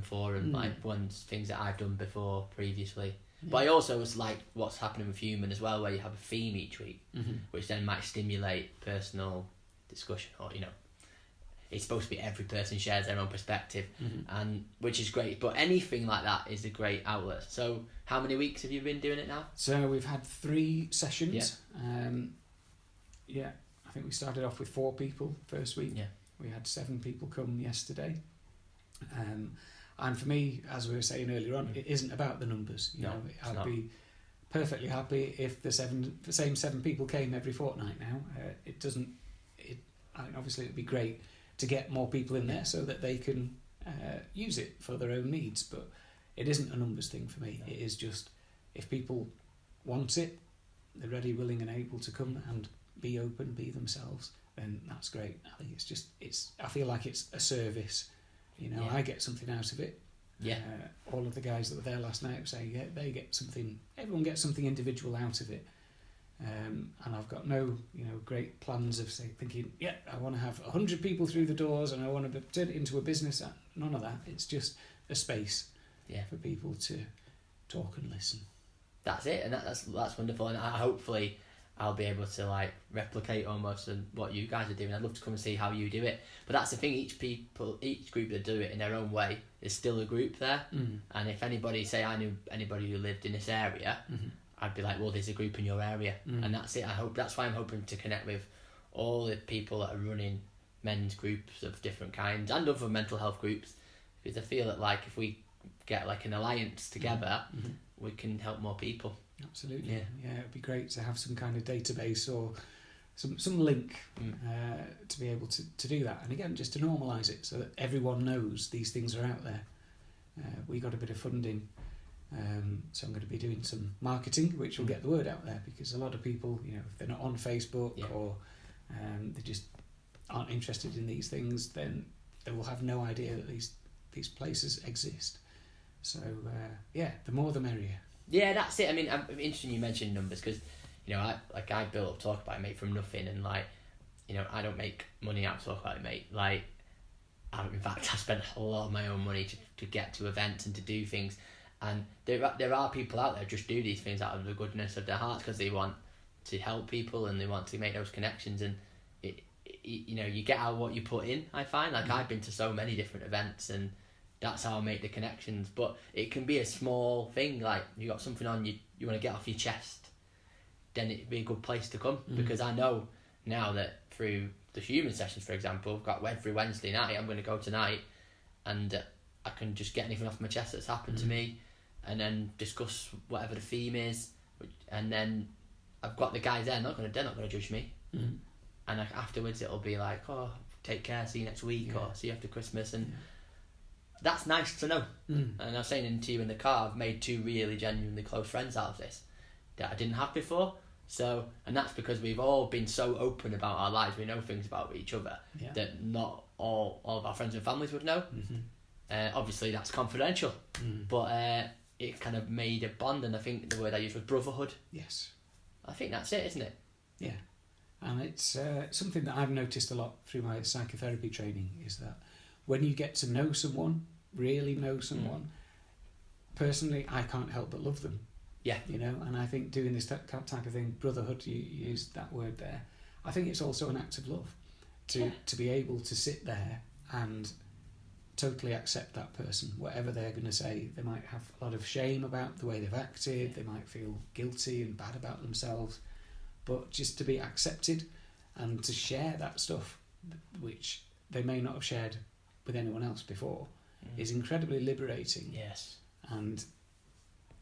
forum, like things that I've done before previously. But I also was like what's happening with Human as well, where you have a theme each week, which then might stimulate personal discussion, or it's supposed to be every person shares their own perspective, and which is great. But anything like that is a great outlet. So how many weeks have you been doing it now? So we've had 3 sessions. I think we started off with 4 people first week. We had 7 people come yesterday. And for me, as we were saying earlier on, it isn't about the numbers. I'd be perfectly happy if the same 7 people came every fortnight now. Obviously it'd be great to get more people in there so that they can use it for their own needs, but it isn't a numbers thing for me. It is just, if people want it, they're ready, willing and able to come and be open, be themselves, then that's great. I think I feel like it's a service. I get something out of it, Yeah. All of the guys that were there last night were saying they get something. Everyone gets something individual out of it. And I've got no, great plans of thinking, I want to have 100 people through the doors and I want to turn it into a business. None of that. It's just a space for people to talk and listen. That's it, and that's wonderful. And hopefully I'll be able to replicate almost what you guys are doing. I'd love to come and see how you do it. But that's the thing. Each group that do it in their own way is still a group there. Mm. And if anybody, say I knew anybody who lived in this area. Mm-hmm. I'd be like, well, there's a group in your area, and that's it. That's why I'm hoping to connect with all the people that are running men's groups of different kinds and other mental health groups, because I feel that if we get an alliance together, we can help more people. Absolutely, yeah. It'd be great to have some kind of database or some link to be able to do that, and again, just to normalise it so that everyone knows these things are out there. We got a bit of funding. So I'm going to be doing some marketing, which will get the word out there, because a lot of people, if they're not on Facebook or they just aren't interested in these things, then they will have no idea that these places exist. So the more the merrier. Yeah, that's it. I mean, I'm interested you mentioned numbers, because I built up Talk About It Mate from nothing, and I don't make money out of Talk About It Mate. In fact, I spent a lot of my own money to get to events and to do things. And there are people out there who just do these things out of the goodness of their hearts, because they want to help people and they want to make those connections. And you get out what you put in. I find I've been to so many different events, and that's how I make the connections. But it can be a small thing, you got something on you want to get off your chest, then it'd be a good place to come. Because I know now that through the human sessions, for example, I've got every Wednesday night. I'm going to go tonight, and I can just get anything off my chest that's happened to me, and then discuss whatever the theme is, and then I've got the guys there. They're not going to judge me, and afterwards it'll be oh, take care, see you next week, or see you after Christmas, and that's nice to know. And I was saying to you in the car, I've made 2 really genuinely close friends out of this that I didn't have before. So, and that's because we've all been so open about our lives. We know things about each other that not all of our friends and families would know. Obviously that's confidential, but it kind of made a bond, and I think the word I used was brotherhood. Yes. I think that's it, isn't it? Yeah. And it's something that I've noticed a lot through my psychotherapy training, is that when you get to know someone, really know someone, personally, I can't help but love them. Yeah. And I think doing this type of thing, brotherhood, you used that word there, I think it's also an act of love to be able to sit there and totally accept that person, whatever they're going to say. They might have a lot of shame about the way they've acted, they might feel guilty and bad about themselves, but just to be accepted and to share that stuff, which they may not have shared with anyone else before, is incredibly liberating. Yes. And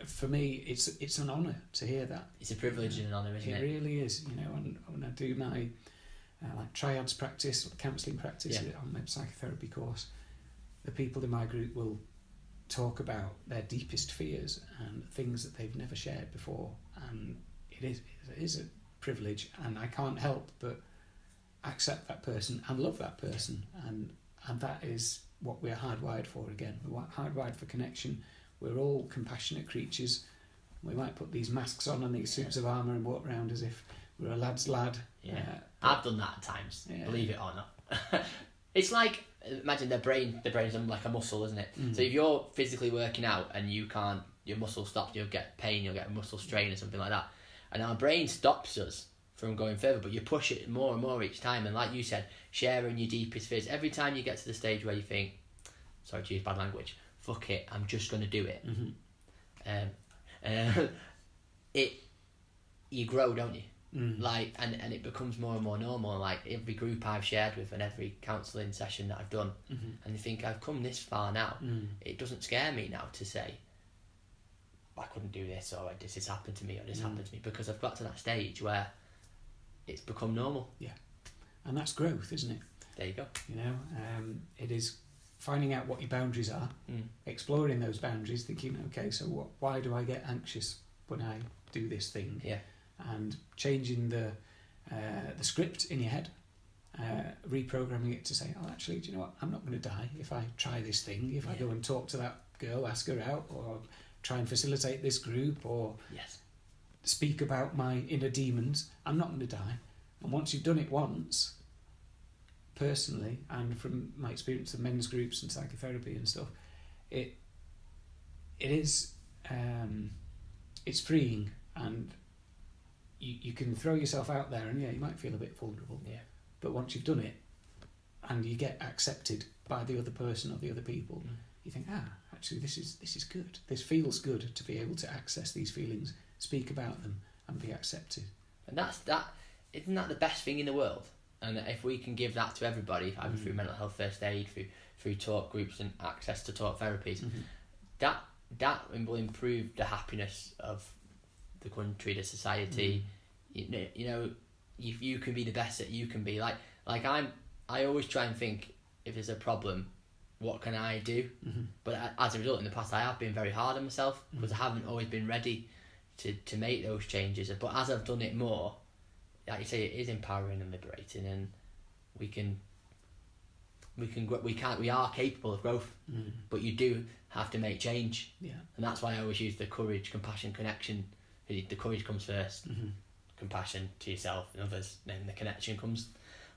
for me, it's an honour to hear that. It's a privilege and an honour, isn't it? It really is. When I do my triads practice, counselling practice on my psychotherapy course, the people in my group will talk about their deepest fears and things that they've never shared before, and it is a privilege, and I can't help but accept that person and love that person, and that is what we're hardwired for. Again, we're hardwired for connection. We're all compassionate creatures. We might put these masks on and these suits of armour and walk around as if we're a lad's lad. I've done that at times, believe it or not. It's like, imagine the brain's like a muscle, isn't it? So if you're physically working out and you can't, your muscle stops, you'll get pain, you'll get a muscle strain or something like that. And our brain stops us from going further, but you push it more and more each time. And like you said, sharing your deepest fears. Every time you get to the stage where you think, sorry to use bad language, fuck it, I'm just going to do it. You grow, don't you? And it becomes more and more normal. Like every group I've shared with and every counselling session that I've done, and you think I've come this far now. It doesn't scare me now to say I couldn't do this, or this has happened to me, or this happened to me, because I've got to that stage where it's become normal. Yeah, and that's growth, isn't it? There you go. It is finding out what your boundaries are, exploring those boundaries, thinking, okay, so why do I get anxious when I do this thing? Yeah. And changing the script in your head, reprogramming it to say, oh, actually, do you know what? I'm not going to die if I try this thing. If I go and talk to that girl, ask her out, or try and facilitate this group, or speak about my inner demons, I'm not going to die. And once you've done it once, personally, and from my experience of men's groups and psychotherapy and stuff, it is it's freeing, and you can throw yourself out there, and you might feel a bit vulnerable. But once you've done it, and you get accepted by the other person or the other people, you think, actually, this is good. This feels good to be able to access these feelings, speak about them, and be accepted. And isn't that the best thing in the world? And if we can give that to everybody, either through mental health first aid, through talk groups and access to talk therapies, that will improve the happiness of the country, the society. You know, if you can be the best that you can be, like I always try and think, if there's a problem, what can I do? But as a result, in the past, I have been very hard on myself because I haven't always been ready to make those changes. But as I've done it more, like you say, it is empowering and liberating, and we are capable of growth, but you do have to make change. And that's why I always use the courage, compassion, connection. The courage comes first, compassion to yourself and others, then the connection comes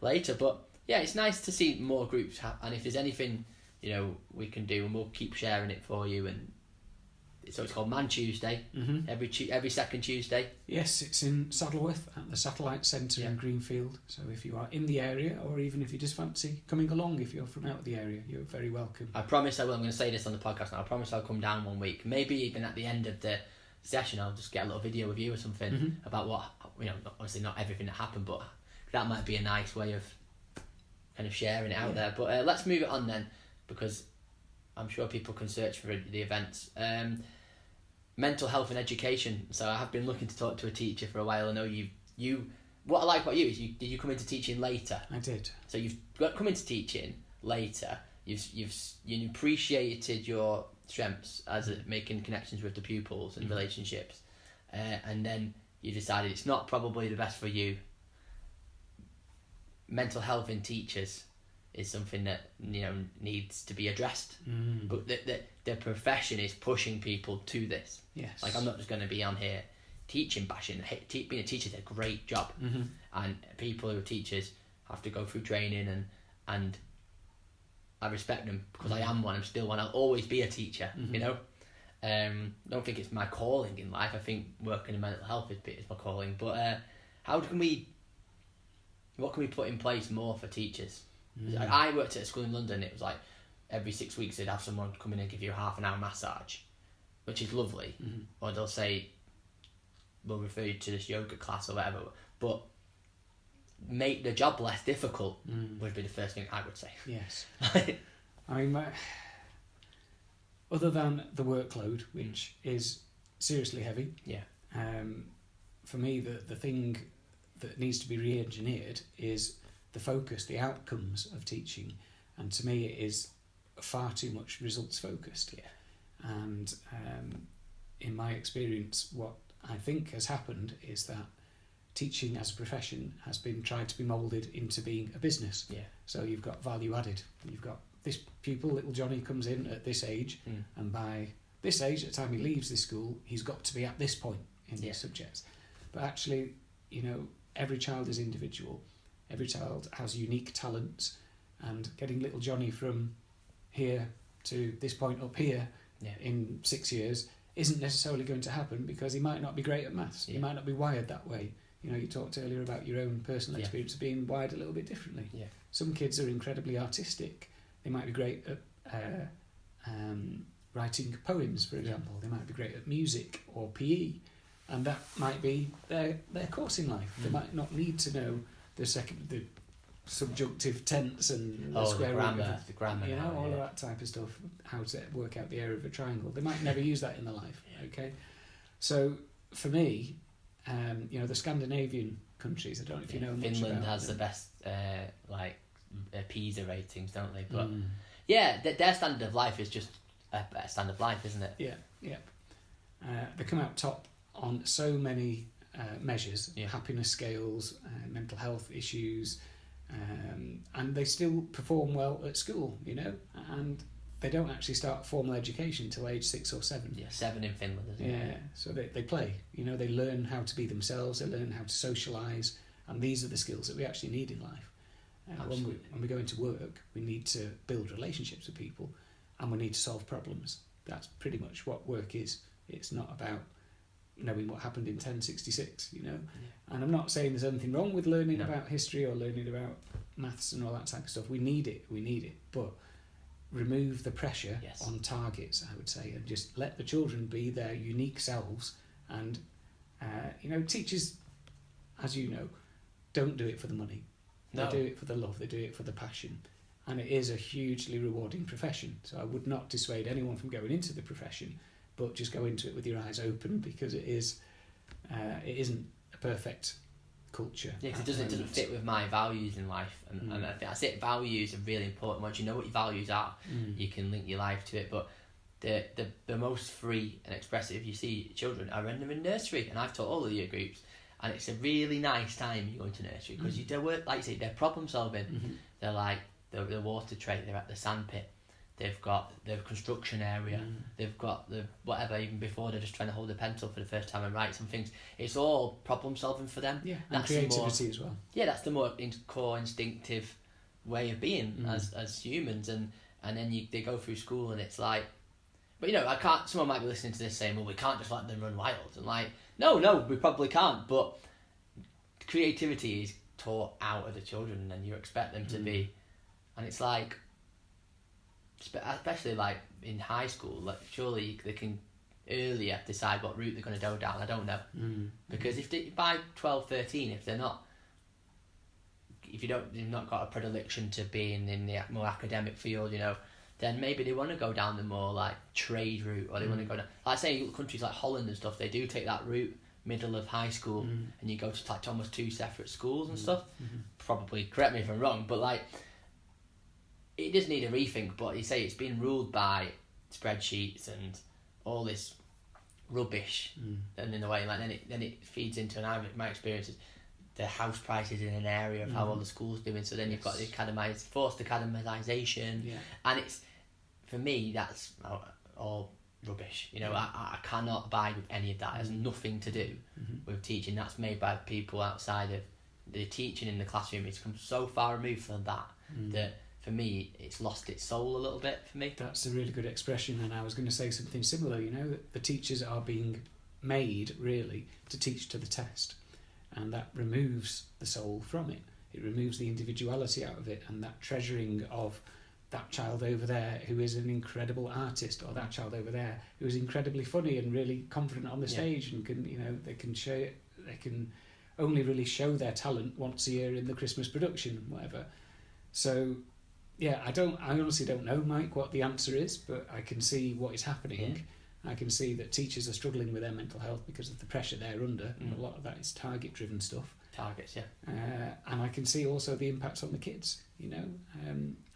later. But yeah, it's nice to see more groups and if there's anything we can do, and we'll keep sharing it for you. And so it's called Man Tuesday, every second Tuesday. Yes, it's in Saddleworth at the Satellite Centre in Greenfield. So if you are in the area, or even if you just fancy coming along, if you're from out of the area, you're very welcome. I promise I will. I'm going to say this on the podcast now. I promise I'll come down one week. Maybe even at the end of the session, I'll just get a little video of you or something about what, obviously not everything that happened, but that might be a nice way of kind of sharing it out there. But let's move it on then, because I'm sure people can search for the events. Mental health and education. So I have been looking to talk to a teacher for a while. I know you. What I like about you is did you come into teaching later? I did. So you've come into teaching later. You've appreciated your strengths as making connections with the pupils and relationships, and then you decided it's not probably the best for you. Mental health in teachers is something that needs to be addressed, but the profession is pushing people to this. Yes. Like, I'm not just going to be on here teaching bashing. Being a teacher is a great job, and people who are teachers have to go through training, and I respect them because I am one. I'm still one. I'll always be a teacher. I don't think it's my calling in life. I think working in mental health is my calling. But what can we put in place more for teachers? I worked at a school in London. It was like every 6 weeks they'd have someone come in and give you a half an hour massage, which is lovely. Or they'll say, we'll refer you to this yoga class or whatever, but make the job less difficult would be the first thing I would say. Yes. I mean, other than the workload, which is seriously heavy, for me the thing that needs to be re-engineered is the focus, the outcomes of teaching, and to me it is far too much results focused. And in my experience, what I think has happened is that teaching as a profession has been tried to be moulded into being a business. So you've got value added. You've got this pupil, little Johnny, comes in at this age, and by this age, at the time he leaves this school, he's got to be at this point in these subjects. But actually, every child is individual. Every child has unique talents, and getting little Johnny from here to this point up here in 6 years isn't necessarily going to happen, because he might not be great at maths. He might not be wired that way. You talked earlier about your own personal experience of being wired a little bit differently. Some kids are incredibly artistic. They might be great at writing poems, for example. They might be great at music or PE, and that might be their course in life. They might not need to know the subjunctive tense and the square root of the grammar, all of that type of stuff, how to work out the area of a triangle. They might never use that in their life. Okay, so for me, the Scandinavian countries, I don't know if you know much Finland about has them. the best PISA ratings, don't they? But their standard of life is just a better standard of life, isn't it? They come out top on so many measures, happiness scales, mental health issues, and they still perform well at school, you know, and they don't actually start formal education till age 6 or 7. Yeah, 7 in Finland, isn't it? Yeah, so they play, you know, they learn how to be themselves, they learn how to socialise, and these are the skills that we actually need in life. When we go into work, we need to build relationships with people, and we need to solve problems. That's pretty much what work is. It's not about knowing what happened in 1066, you know. Yeah. And I'm not saying there's anything wrong with learning about history or learning about maths and all that type of stuff. We need it, but remove the pressure on targets, I would say, and just let the children be their unique selves. And you know, teachers, as you know, don't do it for the money. They do it for the love, they do it for the passion. And it is a hugely rewarding profession. So I would not dissuade anyone from going into the profession, but just go into it with your eyes open, because it isn't a perfect culture. Yeah, because it doesn't fit with my values in life. And I think that's it. Values are really important. Once you know what your values are, you can link your life to it. But the most free and expressive you see children are when they're in nursery. And I've taught all of the year groups. And it's a really nice time you go into nursery, because they work, like you say, they're problem solving. They're like the water tray, they're at the sand pit, they've got the construction area, they've got the whatever, even before they're just trying to hold a pencil for the first time and write some things. It's all problem solving for them. Yeah, and creativity as well. Yeah, that's the more core instinctive way of being as humans, and then they go through school and it's like, but you know, someone might be listening to this saying, well, we can't just let them run wild, and like, no, we probably can't, but creativity is taught out of the children, and you expect them to be, and it's like, especially like in high school, like surely they can earlier decide what route they're going to go down. I don't know, because if by 12, 13, if they've not got a predilection to being in the more academic field, you know, then maybe they want to go down the more like trade route, or they want to go down, like say countries like Holland and stuff, they do take that route middle of high school, and you go to like almost 2 separate schools and stuff. Probably correct me if I'm wrong, but like it does need a rethink. But you say it's been ruled by spreadsheets and all this rubbish, and in a way, like then it feeds into, and my experience is the house prices in an area of how all the schools doing. So then you've got the forced academisation, and it's, for me, that's all rubbish. You know, I cannot abide with any of that. It has nothing to do with teaching. That's made by people outside of the teaching in the classroom. It's come so far removed from that that for me it's lost its soul a little bit for me. That's a really good expression, and I was going to say something similar. You know, that the teachers are being made really to teach to the test, and that removes the soul from it. It removes the individuality out of it, and that treasuring of that child over there who is an incredible artist, or that child over there who is incredibly funny and really confident on the stage, and can, you know, they can only really show their talent once a year in the Christmas production, whatever. So yeah, I honestly don't know, Mike, what the answer is, but I can see what is happening. I can see that teachers are struggling with their mental health because of the pressure they're under, and a lot of that is target driven stuff. Targets, and I can see also the impact on the kids. You know,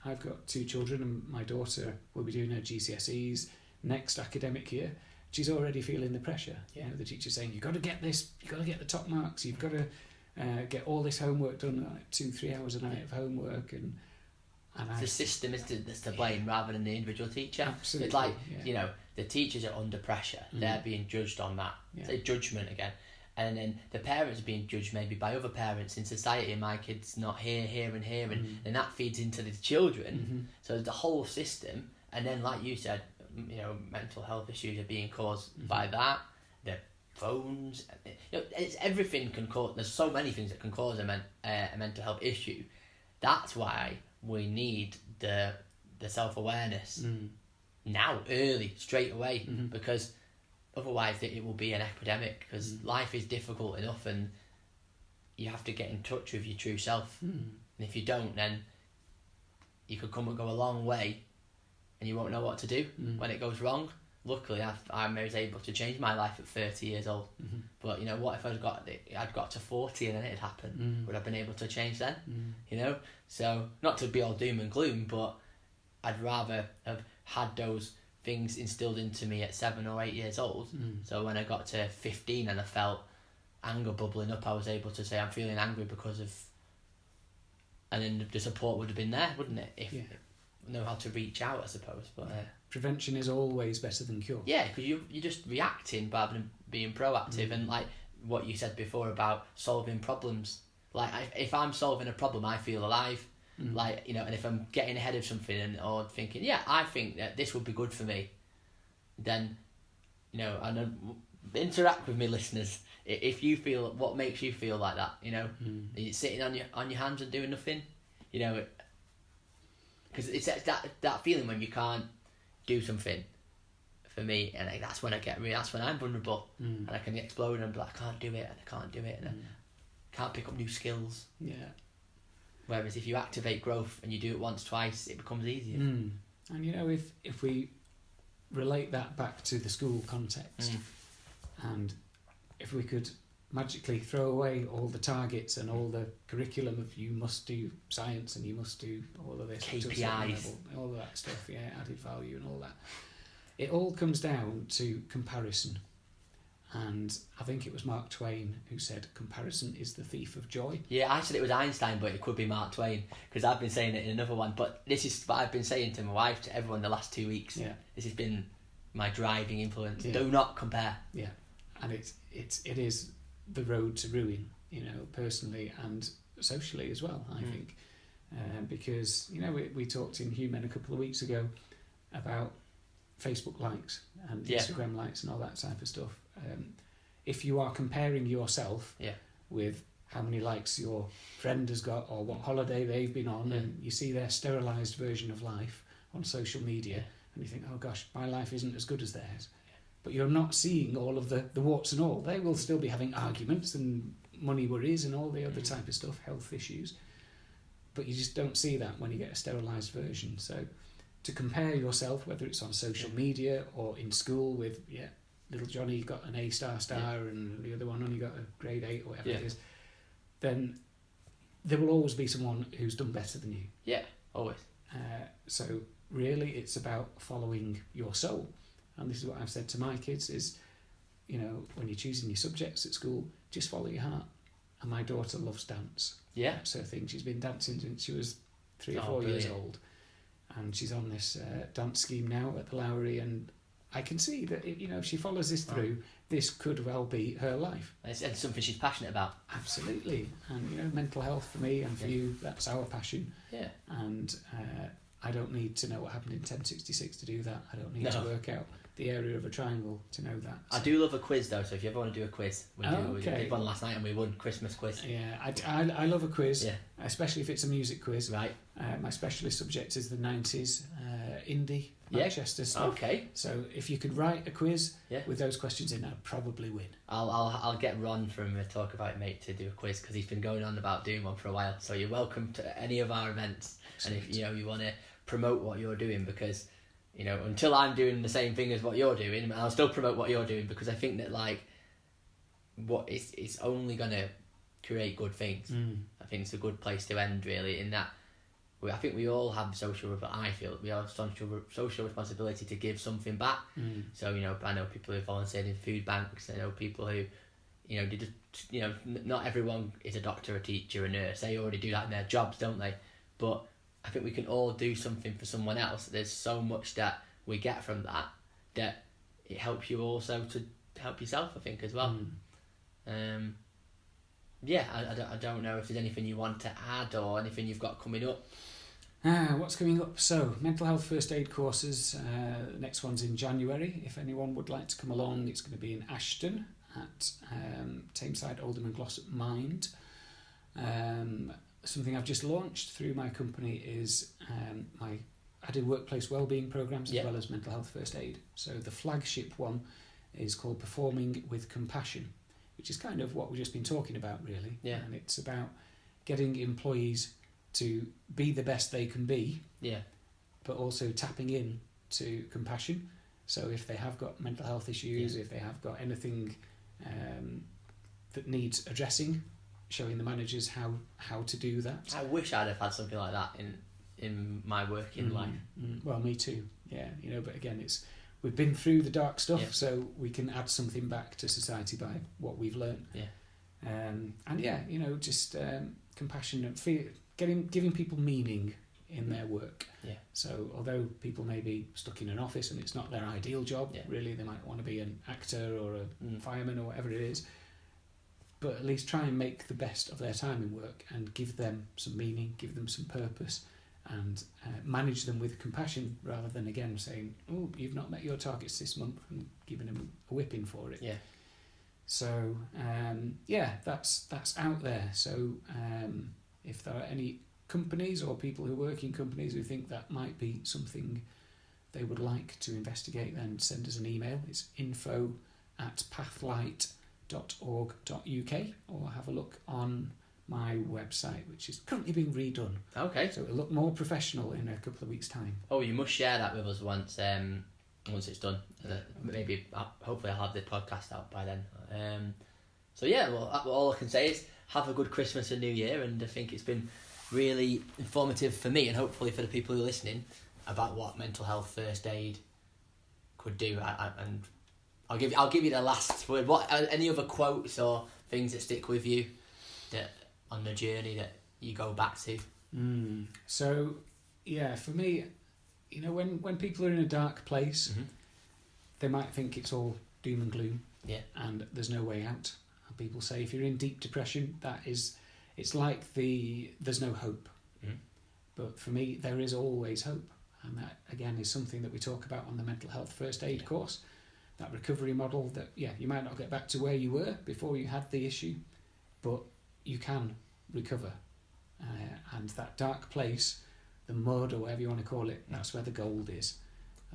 I've got 2 children, and my daughter will be doing her GCSEs next academic year. She's already feeling the pressure. You know, the teacher's saying, you've got to get this, you've got to get the top marks, you've got to get all this homework done, like 2-3 hours a night of homework, and the system is to blame rather than the individual teacher. Absolutely. It's like, you know, the teachers are under pressure. They're being judged on that. Say judgment again. And then the parents are being judged maybe by other parents in society, and my kid's not here, and that feeds into the children. So the whole system, and then like you said, you know, mental health issues are being caused by that. The phones, you know, it's everything can cause. There's so many things that can cause a mental health issue. That's why we need the self-awareness now, early, straight away, because otherwise it will be an epidemic, because life is difficult enough, and you have to get in touch with your true self. And if you don't, then you could come and go a long way, and you won't know what to do when it goes wrong. Luckily, I was able to change my life at 30 years old. But you know, what if I'd got to 40 and then it had happened? Would I have been able to change then? You know, so not to be all doom and gloom, but I'd rather have had those things instilled into me at 7 or 8 years old. So when I got to 15 and I felt anger bubbling up, I was able to say, I'm feeling angry because of and then the support would have been there, wouldn't it? If know how to reach out, I suppose. But prevention is always better than cure. Yeah, because you're just reacting rather than being proactive, and like what you said before about solving problems. Like if I'm solving a problem, I feel alive. Like, you know, and if I'm getting ahead of something or thinking, I think that this would be good for me, then, you know, and interact with me, listeners. If you feel, what makes you feel like that, you know, are you sitting on your hands and doing nothing, you know, because it's that feeling when you can't do something. For me, and that's when that's when I'm vulnerable, and I can explode and be like, I can't do it, and I can't do it, and I can't pick up new skills. Yeah. Whereas if you activate growth and you do it once, twice, it becomes easier. And you know, if we relate that back to the school context, and if we could magically throw away all the targets and all the curriculum of you must do science and you must do all of this, KPIs, all of that stuff, added value and all that, it all comes down to comparison. And I think it was Mark Twain who said, comparison is the thief of joy. Yeah, I said it was Einstein, but it could be Mark Twain, because I've been saying it in another one. But this is what I've been saying to my wife, to everyone the last 2 weeks. Yeah. This has been my driving influence. Yeah. Do not compare. Yeah, and it is the road to ruin, you know, personally and socially as well, I think. Because, you know, we talked in Human a couple of weeks ago about Facebook likes and Instagram likes and all that type of stuff. If you are comparing yourself with how many likes your friend has got or what holiday they've been on, and you see their sterilised version of life on social media, and you think, oh gosh, my life isn't as good as theirs. But you're not seeing all of the warts and all. They will still be having arguments and money worries and all the other type of stuff, health issues. But you just don't see that when you get a sterilised version. So to compare yourself, whether it's on social media or in school with, little Johnny got an A star and the other one only got a grade 8 or whatever it is, then there will always be someone who's done better than you. Yeah, always. So really it's about following your soul. And this is what I've said to my kids is, you know, when you're choosing your subjects at school, just follow your heart. And my daughter loves dance. Yeah. That's her thing. She's been dancing since she was 3 or 4 years old. And she's on this dance scheme now at the Lowry, and I can see that, you know, if she follows this through, this could well be her life. It's something she's passionate about. Absolutely. And, you know, mental health for me and for you, that's our passion. Yeah. And I don't need to know what happened in 1066 to do that. I don't need to work out the area of a triangle to know that. So. I do love a quiz though, so if you ever want to do a quiz, we did one last night and we won Christmas quiz. Yeah, I love a quiz, especially if it's a music quiz. Right. My specialist subject is the 90s indie Manchester stuff. Okay. So if you could write a quiz with those questions in, I'd probably win. I'll get Ron from Talk About It Mate to do a quiz, because he's been going on about doing one for a while. So you're welcome to any of our events. Excellent. And if you want to promote what you're doing, because you know, until I'm doing the same thing as what you're doing, I'll still promote what you're doing, because I think that it's only gonna create good things. I think it's a good place to end, really, in that I think we all have I feel we have social responsibility to give something back. So, you know, I know people who volunteered in food banks. I know people who, you know, not everyone is a doctor, a teacher, a nurse. They already do that in their jobs, don't they? But I think we can all do something for someone else. There's so much that we get from that it helps you also to help yourself, I think, as well. I don't know if there's anything you want to add or anything you've got coming up. What's coming up? So, mental health first aid courses. The next one's in January. If anyone would like to come along, it's going to be in Ashton at Tameside, Oldham and Glossop Mind. Something I've just launched through my company is I do workplace wellbeing programs as well as mental health first aid. So the flagship one is called Performing with Compassion, which is kind of what we've just been talking about, really. Yeah. And it's about getting employees to be the best they can be, but also tapping in to compassion. So if they have got mental health issues, if they have got anything that needs addressing, showing the managers how to do that. I wish I'd have had something like that in my working life. Well, me too. Yeah, you know, but again, we've been through the dark stuff, so we can add something back to society by what we've learned. Yeah. And you know, just compassion and giving people meaning in their work. Yeah. So although people may be stuck in an office and it's not their ideal job, really, they might want to be an actor or a fireman or whatever it is, but at least try and make the best of their time in work and give them some meaning, give them some purpose, and manage them with compassion rather than, again, saying, oh, you've not met your targets this month, and giving them a whipping for it. Yeah. So, that's out there. So if there are any companies or people who work in companies who think that might be something they would like to investigate, then send us an email. It's info@pathlight.org.uk, or have a look on my website, which is currently being redone. Okay. So it'll look more professional in a couple of weeks' time. Oh, you must share that with us once it's done. Maybe, hopefully I'll have the podcast out by then. So yeah, well, all I can say is have a good Christmas and New Year, and I think it's been really informative for me and hopefully for the people who are listening about what mental health first aid could do. And I'll give you the last word. What any other quotes or things that stick with you that on the journey that you go back to? So yeah, for me, when people are in a dark place, they might think it's all doom and gloom, and there's no way out. And people say if you're in deep depression, it's like there's no hope. But for me, there is always hope, and that again is something that we talk about on the mental health first aid course. That recovery model that you might not get back to where you were before you had the issue, but you can recover, and that dark place, the mud or whatever you want to call it, that's where the gold is.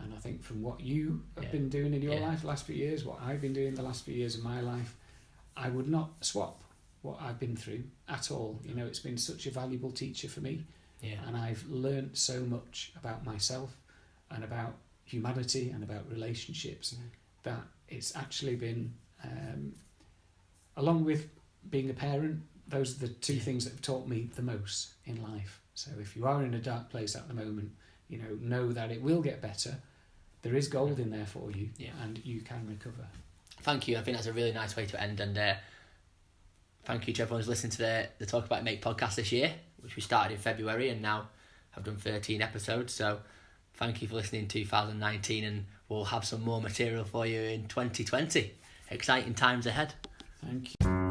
And I think from what you have been doing in your life the last few years, what I've been doing the last few years of my life, I would not swap what I've been through at all. It's been such a valuable teacher for me, and I've learned so much about myself and about humanity and about relationships that it's actually been, along with being a parent, those are the two things that have taught me the most in life. So if you are in a dark place at the moment, know that it will get better. There is gold in there for you, and you can recover. Thank you. I think that's a really nice way to end, and thank you to everyone who's listened to the Talk About It Mate podcast this year, which we started in February and now have done 13 episodes. So thank you for listening in 2019, and we'll have some more material for you in 2020. Exciting times ahead. Thank you.